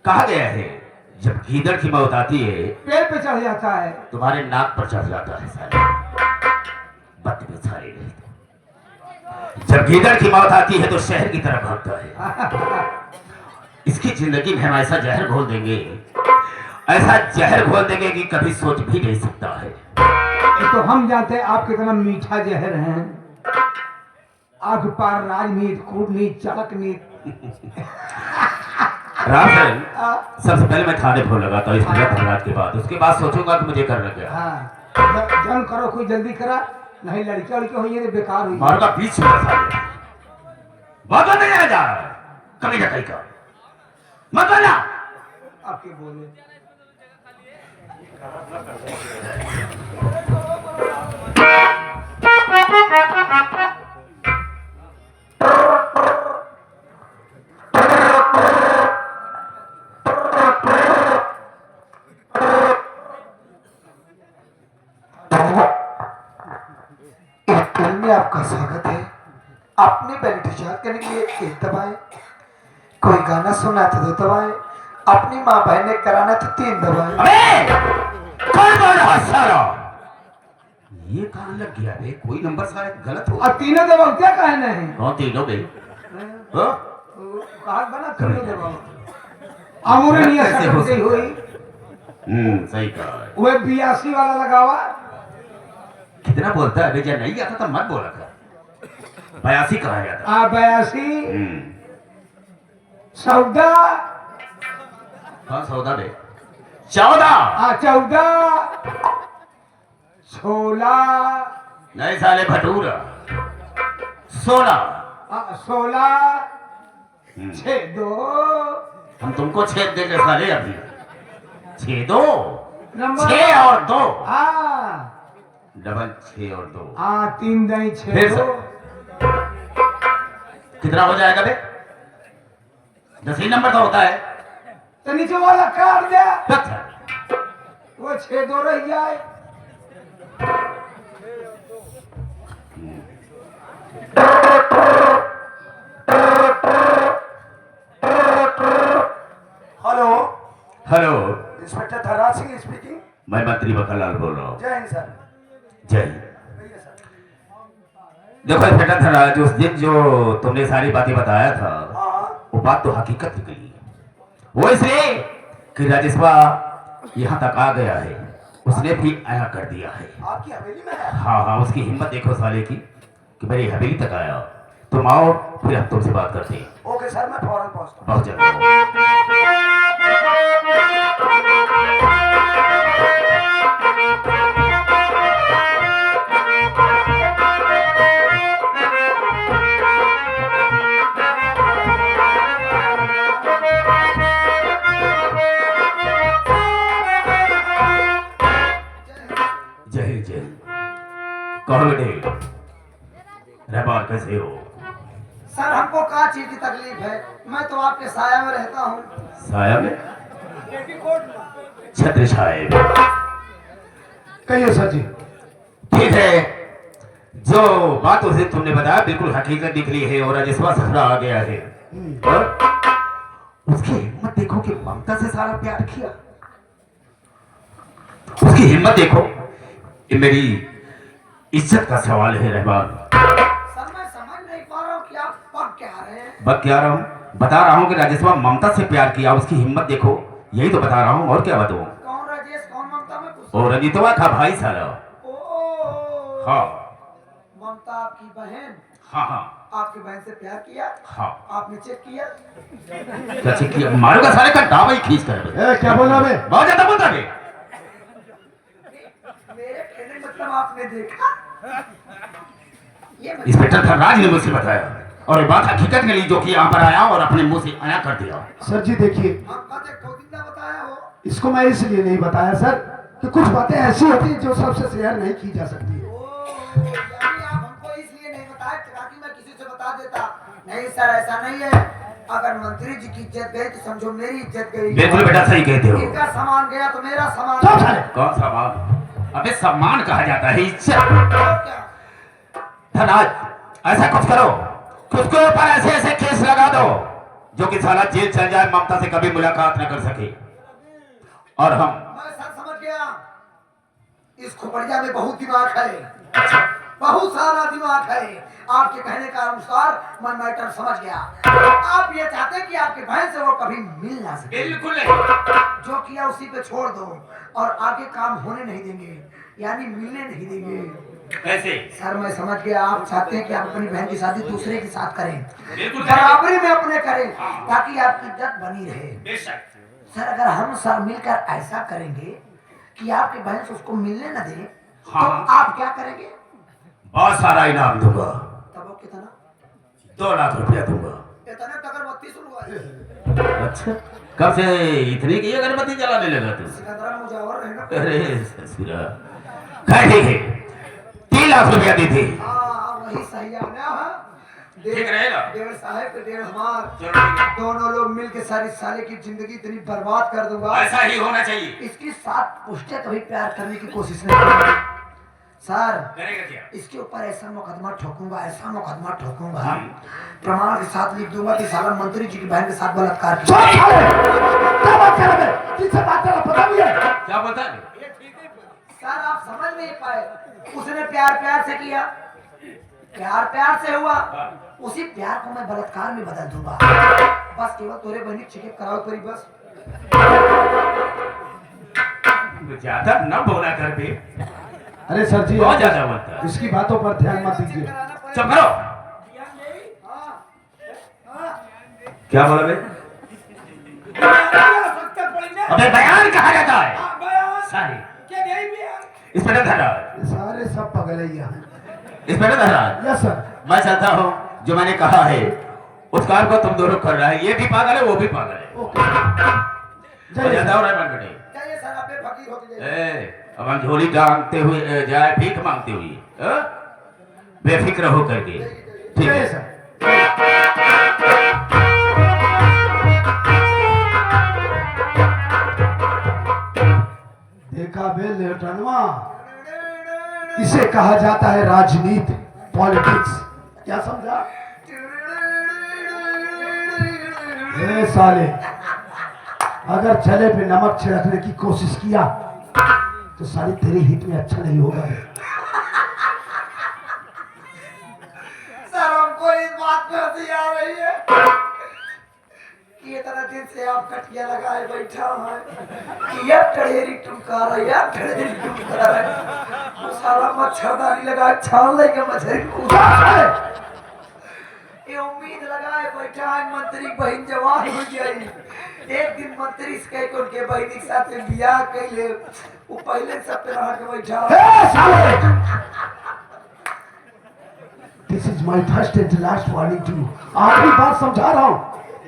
कहा गया है, जब गीदड़ की मौत आती है पेड़ पे चढ़ जाता है। तुम्हारे नाक पर चढ़ जाता है साले। बदतमीज साले नहीं। जब गीदड़ की मौत आती है तो शहर की तरफ भागता है। इसकी जिंदगी में हम ऐसा जहर घोल देंगे, ऐसा जहर घोल देंगे कि कभी सोच भी नहीं सकता है। ये तो हम जानते हैं आप कितना मीठा जहर हैं। आग पार राजनीति, कूटनीति, चालकनीति। राम, सबसे पहले मैं थाने फोन लगाता हूँ इस रात के बाद, उसके बाद सोचूंगा कि मुझे करना क्या। हाँ जन करो, कोई जल्दी करा, नहीं लड़कियां लड़के हुई है बेकार हुई। मार का बीच में साले, बात नहीं आ जा रहा है कभी कहीं का, मत बोलना। आपके बोले आपका स्वागत है। अपने बेनिफिशियर करने के लिए एक दबाए, कोई गाना सुना तो 2 दबाए, अपनी माँ बहन ने कराना तो 3 दबाए। अबे कौन बोल रहा सारा? ये कहाँ लग गया बे? कोई नंबर शायद गलत हो। और 3 दबाओ, क्या कहना है? कौन तीनों बे? हाँ? कहा बना 3 दबाओ। अमूरे नहीं कैसे हो ऐसा हुई। सही कहा है। वो 82 वाला लगावा। कितना बोलता है बेजा? नहीं आता तो मत बोला कर। 82 कहा जाता। 82 सौदा। हाँ सौदा बे। 14 14 16 नहीं साले भटूरा। 16 16 6 2 हम तुमको छेद देंगे साले अभी। 6 2 नंबर 6 और 2 हाँ डबल 6 और 2 3 दही 6 फिर 2 कितना हो जाएगा बे? 10 ही नंबर तो होता है। तो नीचे वाला काट दे, अच्छा। वो 6 2 रह जाए। Hello hello, inspector Dhanraj Singh speaking. मैं मंत्री बकलाल बोल रहा हूँ। जय हिंद सर। जय हिंद। देखो इंस्पेक्टर धनराज, उस दिन जो तुमने सारी बातें बताया था वो बात तो हकीकत निकली। वो इसलिए कि राजेशवा यहाँ तक आ गया है, उसने भी आया कर दिया है। आपकी हवेली में है? हाँ हाँ, उसकी हिम्मत देखो साले की कि मेरी हवेली तक आया। तुम आओ, फिर हम तुमसे बात करते हैं। ओके सर, मैं फौरन पहुंचता हूँ। बहुत जल्द। कहो बेटे, रहमान कैसे हो? सर हमको क्या चीज की तकलीफ है? मैं तो आपके साया में रहता हूँ। साया में? छत्र छाए में। कहिए सर जी। ठीक है, जो बात उसे तुमने बताया बिल्कुल हकीकत निकली है और राजेश्वर ससुरा आ गया है। और उसकी हिम्मत देखो कि ममता से सारा प्यार किया। उसकी हिम्मत देखो, ये मेरी इज्जत का सवाल है रहमान। सर मैं समझ नहीं पा रहा हूँ कि आप पक क्या रहे हैं। बस क्या रहा हूँ, बता रहा हूँ कि राजेश्वर ममता से प्यार किया, उसकी हिम्मत देखो, यही तो बता रहा हूँ। और क्या बताऊँ? कौन राजेश कौन ममता में कुछ? और रंजितवा का भाई साला। ओ हाँ ममता आपकी बहन हाँ हाँ आपकी बहन से प्यार किया? हाँ। आपने चेक किया? क्या चेक किया? मारूंगा सारे का दावा ही खींच कर। क्या बोला बे? बहुत ज्यादा बोलता है। मेरे कहने मतलब आपने देखा? ये इंस्पेक्टर धनराज ने मुझसे बताया और ये बात हकीकत में ली, जो कि यहाँ पर आया और अपने मुंह से आया कर दिया। सर जी देखिए, आपका तो खोदिंदा बताया हो। इसको मैं इसलिए नहीं बताया सर कि कुछ बातें ऐसी होती हैं जो सबसे शेयर नहीं की जा सकती है। ओ यानी आप हमको इसलिए नहीं बताया ताकि मैं किसी से बता देता। नहीं सर ऐसा नहीं है। अगर मंत्री जी की इज्जत गई तो समझो मेरी इज्जत गई। बिल्कुल बेटा सही कहते हो। इनका सामान गया तो मेरा सामान चुप गया। साले। कौन सा बात? अबे सम्मान कहा जाता है, इज्जत। और क्या? धनराज ऐसा कुछ करो कि उसके ऊपर ऐसे ऐसे केस लगा दो जो कि साला जेल चल जाए, ममता से कभी मुलाकात न कर सके। और हम मैं सर समझ गया। इस खोपड़िया में बहुत दिमाग है, बहुत सारा दिमाग है। आपके कहने का अनुसार मैं मैटर समझ गया। आप ये चाहते हैं कि आपके बहन से वो कभी मिल ना सके। बिल्कुल जो किया उसी पे छोड़ दो और आगे काम होने नहीं देंगे, यानी मिलने नहीं देंगे। कैसे? सर मैं समझ गया। आप चाहते हैं कि आप अपनी बहन की शादी दूसरे के साथ करें, बिल्कुल बराबरी में अपने करें, ताकि आपकी इज्जत बनी रहे। बेशक। सर अगर हम सर मिलकर ऐसा करेंगे कि आपकी बहन से उसको मिलने न दे, हाँ। तो आप क्या करेंगे? बहुत सारा इनाम दूंगा। तब वो कितना? 2 लाख रुपया दूंगा। इतने तक बत्ती शुरू हुआ। अच्छा, कब से इतनी की अगरबत्ती जलाने लगा तू? सिकंदरा मुजावर रहना। अरे ससुरा, खैर ठीक है, 3 लाख रुपया दी थी। हाँ वही सही है ना। ठीक रहेगा। 1.5 साहब पे 1.5 हमार, चलो ठीक है। दोनों लोग मिलके सारी साले की जिंदगी इतनी बर्बाद कर दूंगा। ऐसा ही होना चाहिए। इसकी 7 पुश्ते कभी प्यार करने की कोशिश नहीं करेंगे। सर करेगा क्या? इसके ऊपर ऐसा मुकदमा ठोकूंगा, ऐसा मुकदमा ठोकूंगा, प्रमाण के साथ लिख दूंगा कि साला मंत्री जी की बहन के साथ बलात्कार चुप किया। साले! क्या बात कर रहे हैं? किससे बात कर रहा पता भी है? क्या बोलता है? सर आप समझ नहीं पाए। उसने प्यार प्यार से किया, प्यार प्यार से हुआ, उसी प्यार को मैं बलात्कार में बदल दूंगा। बस केवल तोरे बहनी चेकअप कराओ तेरी बस। ज्यादा न बोला कर बे, अरे सर जी बहुत ज्यादा बोलता है। इसकी बातों पर ध्यान मत दीजिए। चुप करो। क्या बोला बे? अबे बयान कहा जाता है? सारी इंस्पेक्टर धनराज, सारे सब पगलैया हैं। Inspector Dhanraj, yes sir. मैं चाहता हूँ जो मैंने कहा है उस काम को तुम दोनों कर रहा है। ये भी पागल है, वो भी पागल है। ओके। हो जय जाता सर। हो रहा है बेटे। चाहिए सर आप फकीर होके जाइए। अब हम झोली टांगते हुए जाए, भीख मांगते हुए, बेफिक्र हो करके। ठीक जय है सर। देखा बे लेटनवा, इसे कहा जाता है राजनीति, पॉलिटिक्स। क्या समझा? ए साले, अगर छले पे नमक छिड़कने की कोशिश किया तो साली तेरे हित में अच्छा नहीं होगा। सर हमको इस बात पे हंसी आ रही है कि इतना दिन से आप कटिया लगाए बैठा है कि यह टड़ेरी टुमका रहा है, यह टड़ेरी टुमका रहा है। वो साला मच्छरदानी लगा छान लेके मछली को ये उम्मीद लगाए बैठा है मंत्री बहन जवान हो जाई। एक दिन मंत्री से कह उनके बहन के साथ बियाह कैले, वो पहले सब पे रह के बैठा है। ए साले! This is my first and last warning to you. आखिरी बार समझा रहा हूँ।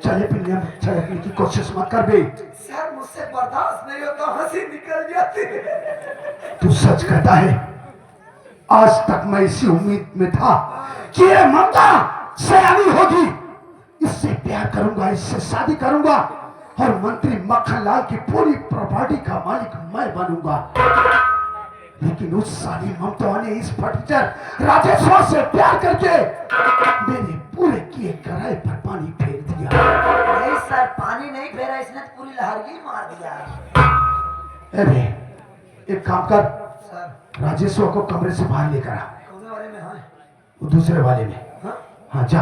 चले पिलने की कोशिश मत कर बे। सर मुझसे बर्दाश्त नहीं होता, हंसी निकल जाती है। तू सच कहता है आज तक मैं इसी उम्मीद में था कि ये ममता सयानी होगी, इससे प्यार करूंगा, इससे शादी करूंगा और मंत्री मक्खनलाल की पूरी प्रॉपर्टी का मालिक मैं बनूंगा। लेकिन उस साली ममता ने इस फटीचर राजेश्वर से प्यार करके मेरे पूरे किए किराए पर पानी फेर दिया। नहीं सर, पानी नहीं फेरा, इसने तो पूरी लहरगी मार दिया। अरे एक काम कर, सर राजेश्वर को कमरे से बाहर लेकर आ। कौन वाले में? हाँ वो दूसरे वाले में। हाँ? हाँ जा।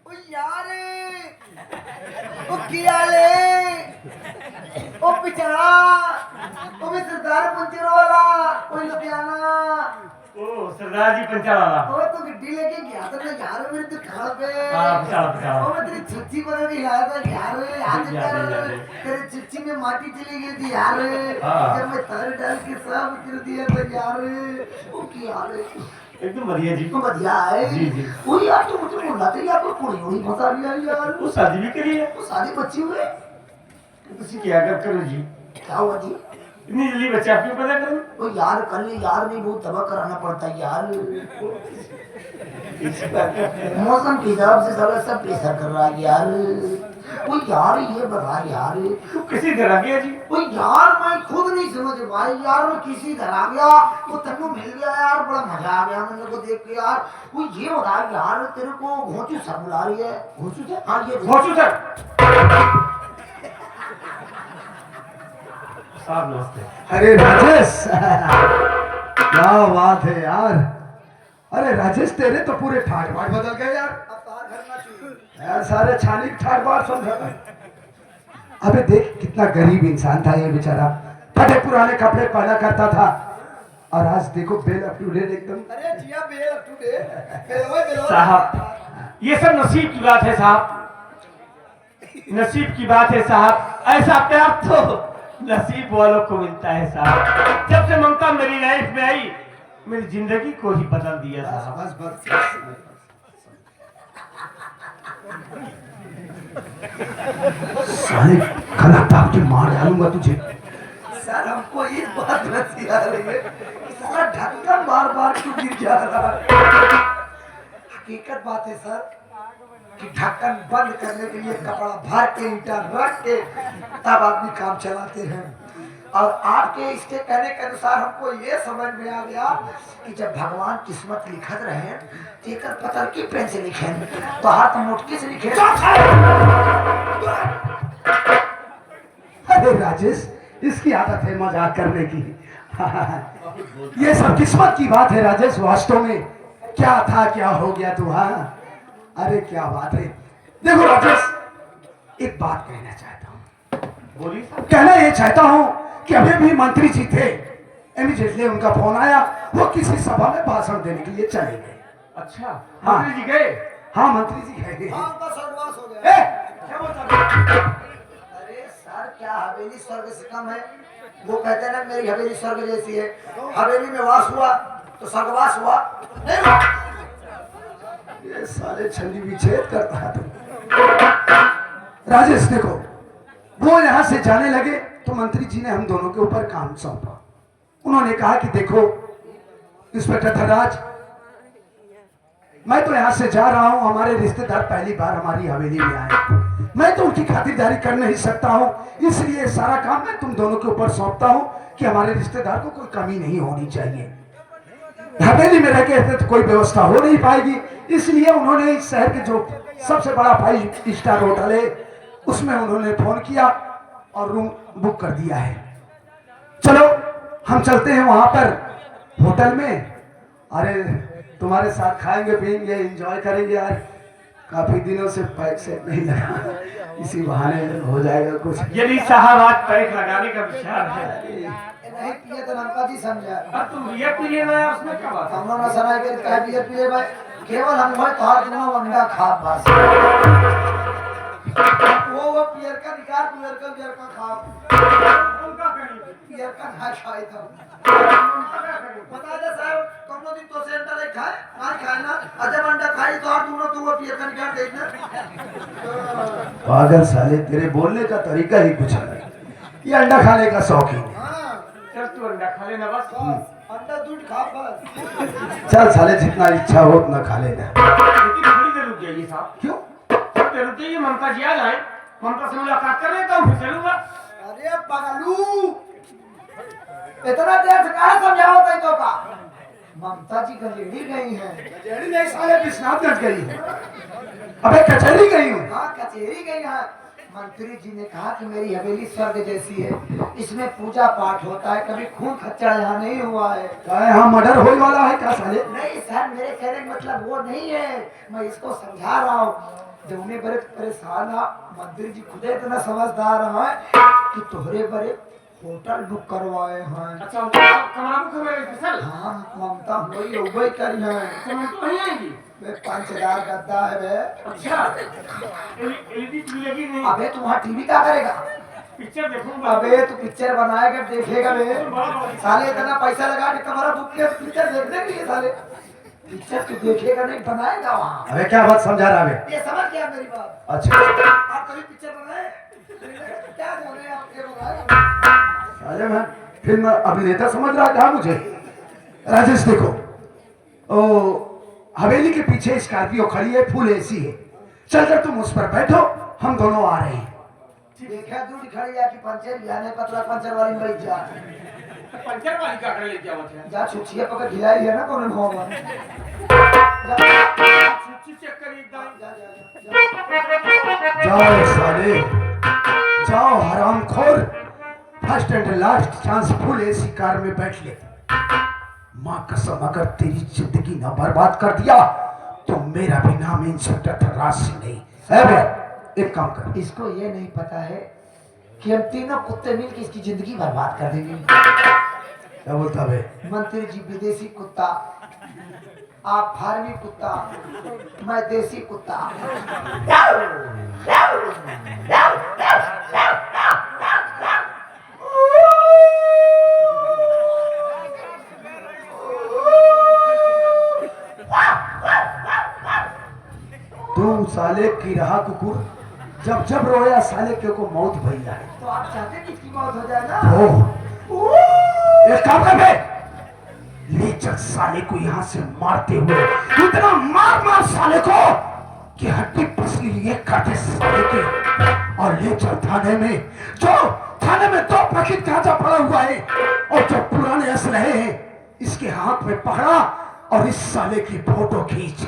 ओ यार, ओ किया ले, ओ पिछड़ा, ओ मैं सरदार पंचर वाला, ओ लुधियाना, ओ सरदार जी पंचाल वाला। ओ तो गड्डी लेके गया था ना यार मेरे दुकान पे। हाँ, पिछड़ा। ओ मैं तेरी छुट्टी पर भी लाया था यार, याद याद है, कर याद है। तेरी छुट्टी में माटी चली गई थी यार, हाँ। जब मैं तार डाल के सब कर दिया था यार। ओ किया ले, एकदम बढ़िया जी। तो बढ़िया है। जी, जी। ओ यार तू मुझे बोला था यार, कोई कुड़ी हुई फंसा लिया यार। वो शादी भी करी है। वो शादी बच्ची हुए, तुसी क्या कर करो जी, क्या हुआ जी? इतनी जल्दी बच्चा क्यों पैदा करो? ओ यार कल यार नहीं बहुत दवा कराना पड़ता है यार, मौसम के हिसाब से सब प्रेशर कर रहा है यार। ओ यार ये बता यार, तू किसी तरह गया जी? ओ यार मैं खुद नहीं समझ भाई यार, मैं किसी तरह आ गया वो तन्नू मिल गया यार, बड़ा मजा आ गया मेरे को देख के यार। वो ये बता यार, तेरे को घोंचू सर बुला रही है। घोंचू सर? हाँ ये घोंचू सर। साहब नमस्ते। अरे राजेश, क्या बात है यार। अरे राजेश तेरे तो पूरे ठाट बाट बदल गए यार। अब तार घर ना चाहिए यार सारे छानी ठाट बाट समझा। अबे देख कितना गरीब इंसान था ये बेचारा, फटे पुराने कपड़े पहना करता था और आज देखो बेल अप टू डेट एकदम। अरे जिया बेल अप टू डेट साहब ये सब नसीब की बात है साहब, नसीब की बात है साहब। ऐसा प्यार तो नसीब वालों को मिलता है साहब। जब से ममता मेरी लाइफ में आई, मेरी जिंदगी को ही बदल दिया साहब। बस बस साले गलत दाव के मार डालूंगा तुझे। सर हमको इस बात में आ रही है, सारा ढक्कन बार बार क्यों गिर जा रहा है? हकीकत बात है सर कि ढक्कन बंद करने के लिए कपड़ा भर के ईंटा रख के तब आदमी काम चलाते हैं। और आपके इसके कहने के अनुसार हमको ये समझ में आ गया कि जब भगवान किस्मत लिखत रहे तेकर पतर की पेन से लिखे तो हाथ मुटकी से लिखे। अरे राजेश इसकी आदत है मजाक करने की। ये सब किस्मत की बात है राजेश, वास्तव में क्या था क्या हो गया तू। हाँ अरे क्या बात है। देखो राजेश एक बात कहना चाहता हूँ। बोलिए साहब। कहना ये चाहता हूँ कि अभी भी मंत्री जी थे, इमीडिएटली उनका फोन आया, वो किसी सभा में भाषण देने के लिए चले गए। अच्छा हाँ। मंत्री जी गए? हाँ मंत्री जी गए। आपका सर्वनाश हो गया। ए, क्या बोलता? अरे सर क्या हवेली स्वर्ग से कम है? वो कहते हैं ना मेरी हवेली स्वर्ग जैसी है। हवेली में वास हुआ तो स्वर्गवास हुआ नहीं हुआ। ये साले छली विच्छेद करता है तू। राजेश देखो वो यहाँ से जाने लगे तो मंत्री जी ने हम दोनों के ऊपर काम सौंपा। उन्होंने कहा कि देखो इंस्पेक्टर धनराज, मैं तो यहाँ से जा रहा हूँ, हमारे रिश्तेदार पहली बार हमारी हवेली में आए, मैं तो उनकी खातिरदारी कर नहीं सकता हूँ, इसलिए सारा काम मैं तुम दोनों के ऊपर सौंपता हूँ कि हमारे रिश्तेदार को कोई कमी नहीं होनी चाहिए। हवेली में रह के तो कोई व्यवस्था हो नहीं पाएगी, इसलिए उन्होंने इस शहर के जो सबसे बड़ा 5 स्टार होटल है उसमें उन्होंने फोन किया और रूम बुक कर दिया है। चलो हम चलते हैं वहां पर होटल में। अरे तुम्हारे साथ खाएंगे पिएंगे एंजॉय करेंगे यार, काफी दिनों से पैक सेट नहीं लगा, इसी बहाने हो जाएगा कुछ। यदि साहब आज पैक लगाने का विचार है नहीं पिए तो नमका जी समझा। अब तुम ये पिए ना, उसमें क्या बात है? हम लोग ना सना के कह पिए पिए भाई, केवल हम भाई तार दिनों अंडा खा बस। वो पियर का निकाल, पियर का खा, उनका कहीं पियर का ना खाए तो बता दे साहब तुम लोग दिन तो से अंडा नहीं खाए ना खाए ना, अजब अंडा खाई तो आप दोनों तो वो पियर का निकाल देखना। पागल साले, तेरे बोलने का तरीका ही कुछ अलग है। ये अंडा खाने का शौकीन है। चल तू अंडा खा लेना बस। अंडा दूध खा बस। चल साले जितना इच्छा हो उतना खा लेना। लेकिन थोड़ी देर रुक जाइए साहब। क्यों? थोड़ी देर रुक जाइए, ममता जी आ जाए, ममता से मुलाकात कर लेता हूँ, फिर चलूंगा। अरे पगलू, इतना देर से कहाँ समझाओ तई तो का? ममता जी कचेरी गई हैं। कचहरी नहीं साले विश्वनाथगंज गई है। अबे कचहरी गई हूँ। हाँ कचेरी गई हैं। मंत्री जी ने कहा कि मेरी हवेली स्वर्ग जैसी है, इसमें पूजा पाठ होता है, कभी खून खच्चड़ यहाँ नहीं हुआ है। क्या यहाँ मर्डर होने वाला है क्या साले? नहीं सर, मेरे कहने का मतलब वो नहीं है, मैं इसको समझा रहा हूँ। जब उन्हें बड़े परेशान है, मंत्री जी खुद इतना समझदार है कि तोहरे बड़े होटल बुक करवाए हैं। अच्छा कमरा बुक करवाए स्पेशल। हाँ ममता वही वही करी है। अच्छा ममता वहीं आएंगी। वे 5000 गद्दा है बे। अच्छा एलईडी टीवी लगी नहीं। अबे तू वहाँ टीवी क्या करेगा? पिक्चर देखूंगा। अबे तू पिक्चर बनाएगा देखेगा बे। साले इतना पैसा लगा के कमरा बुक किया पिक्चर देखने के लिए साले। पिक्चर तू देखेगा नहीं, बनाएगा वहाँ। अबे क्या बात समझा रहा है? ये समझ गया मेरी बात। अच्छा आप कभी पिक्चर बनाए? क्या बोल रहे हैं आप? ये बनाए? साले मैं फिल्म अभिनेता समझ रहा था मुझे। राजेश देखो, ओ हवेली के पीछे स्कॉर्पियो खड़ी है, फुल एसी है। चलकर तुम उस पर बैठो, हम दोनों आ रहे हैं। देखा दूर खड़ी जाके पंचर लिया नहीं, पतला पंचर वाली में बैठ जा। पंचर वाली का कर लेके आओ। अच्छा जा छुच्छिया पकड़ खिलाई है ना कौन हो में। चेक करिए एकदम। जाओ साले जाओ हरामखोर, first and last chance full AC car में बैठ ले। माँ कसम अगर तेरी जिंदगी ना बर्बाद कर दिया तो मेरा भी नाम इंस्पेक्टर थर्रासी नहीं है। बे एक काम कर। इसको ये नहीं पता है कि हम तीनों कुत्ते मिलकर इसकी जिंदगी बर्बाद कर देंगे। क्या बोलता बे? मंत्री जी विदेशी कुत्ता, आप फार्मी कुत्ता, मैं देसी कुत्ता। तुम साले की रहा कुकुर, जब जब रोया साले के को मौत भई जाए। तो आप चाहते हैं कि इसकी मौत हो जाए ना? एक काम कर बे, ले चल साले को यहाँ से मारते हुए, इतना मार मार साले को कि हड्डी पसली लिए काटे साले के, और ले चल थाने में। जो थाने में 2 पैकेट गांजा पड़ा हुआ है और जो पुराने असलहे हैं इसके हाथ में पकड़ा और इस साले की फोटो खींच।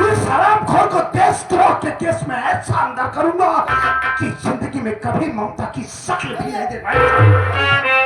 इस हरामखोर को देशद्रोह के केस में ऐसा अंदर करूंगा कि जिंदगी में कभी ममता की शक्ल भी नहीं दे पाएगा।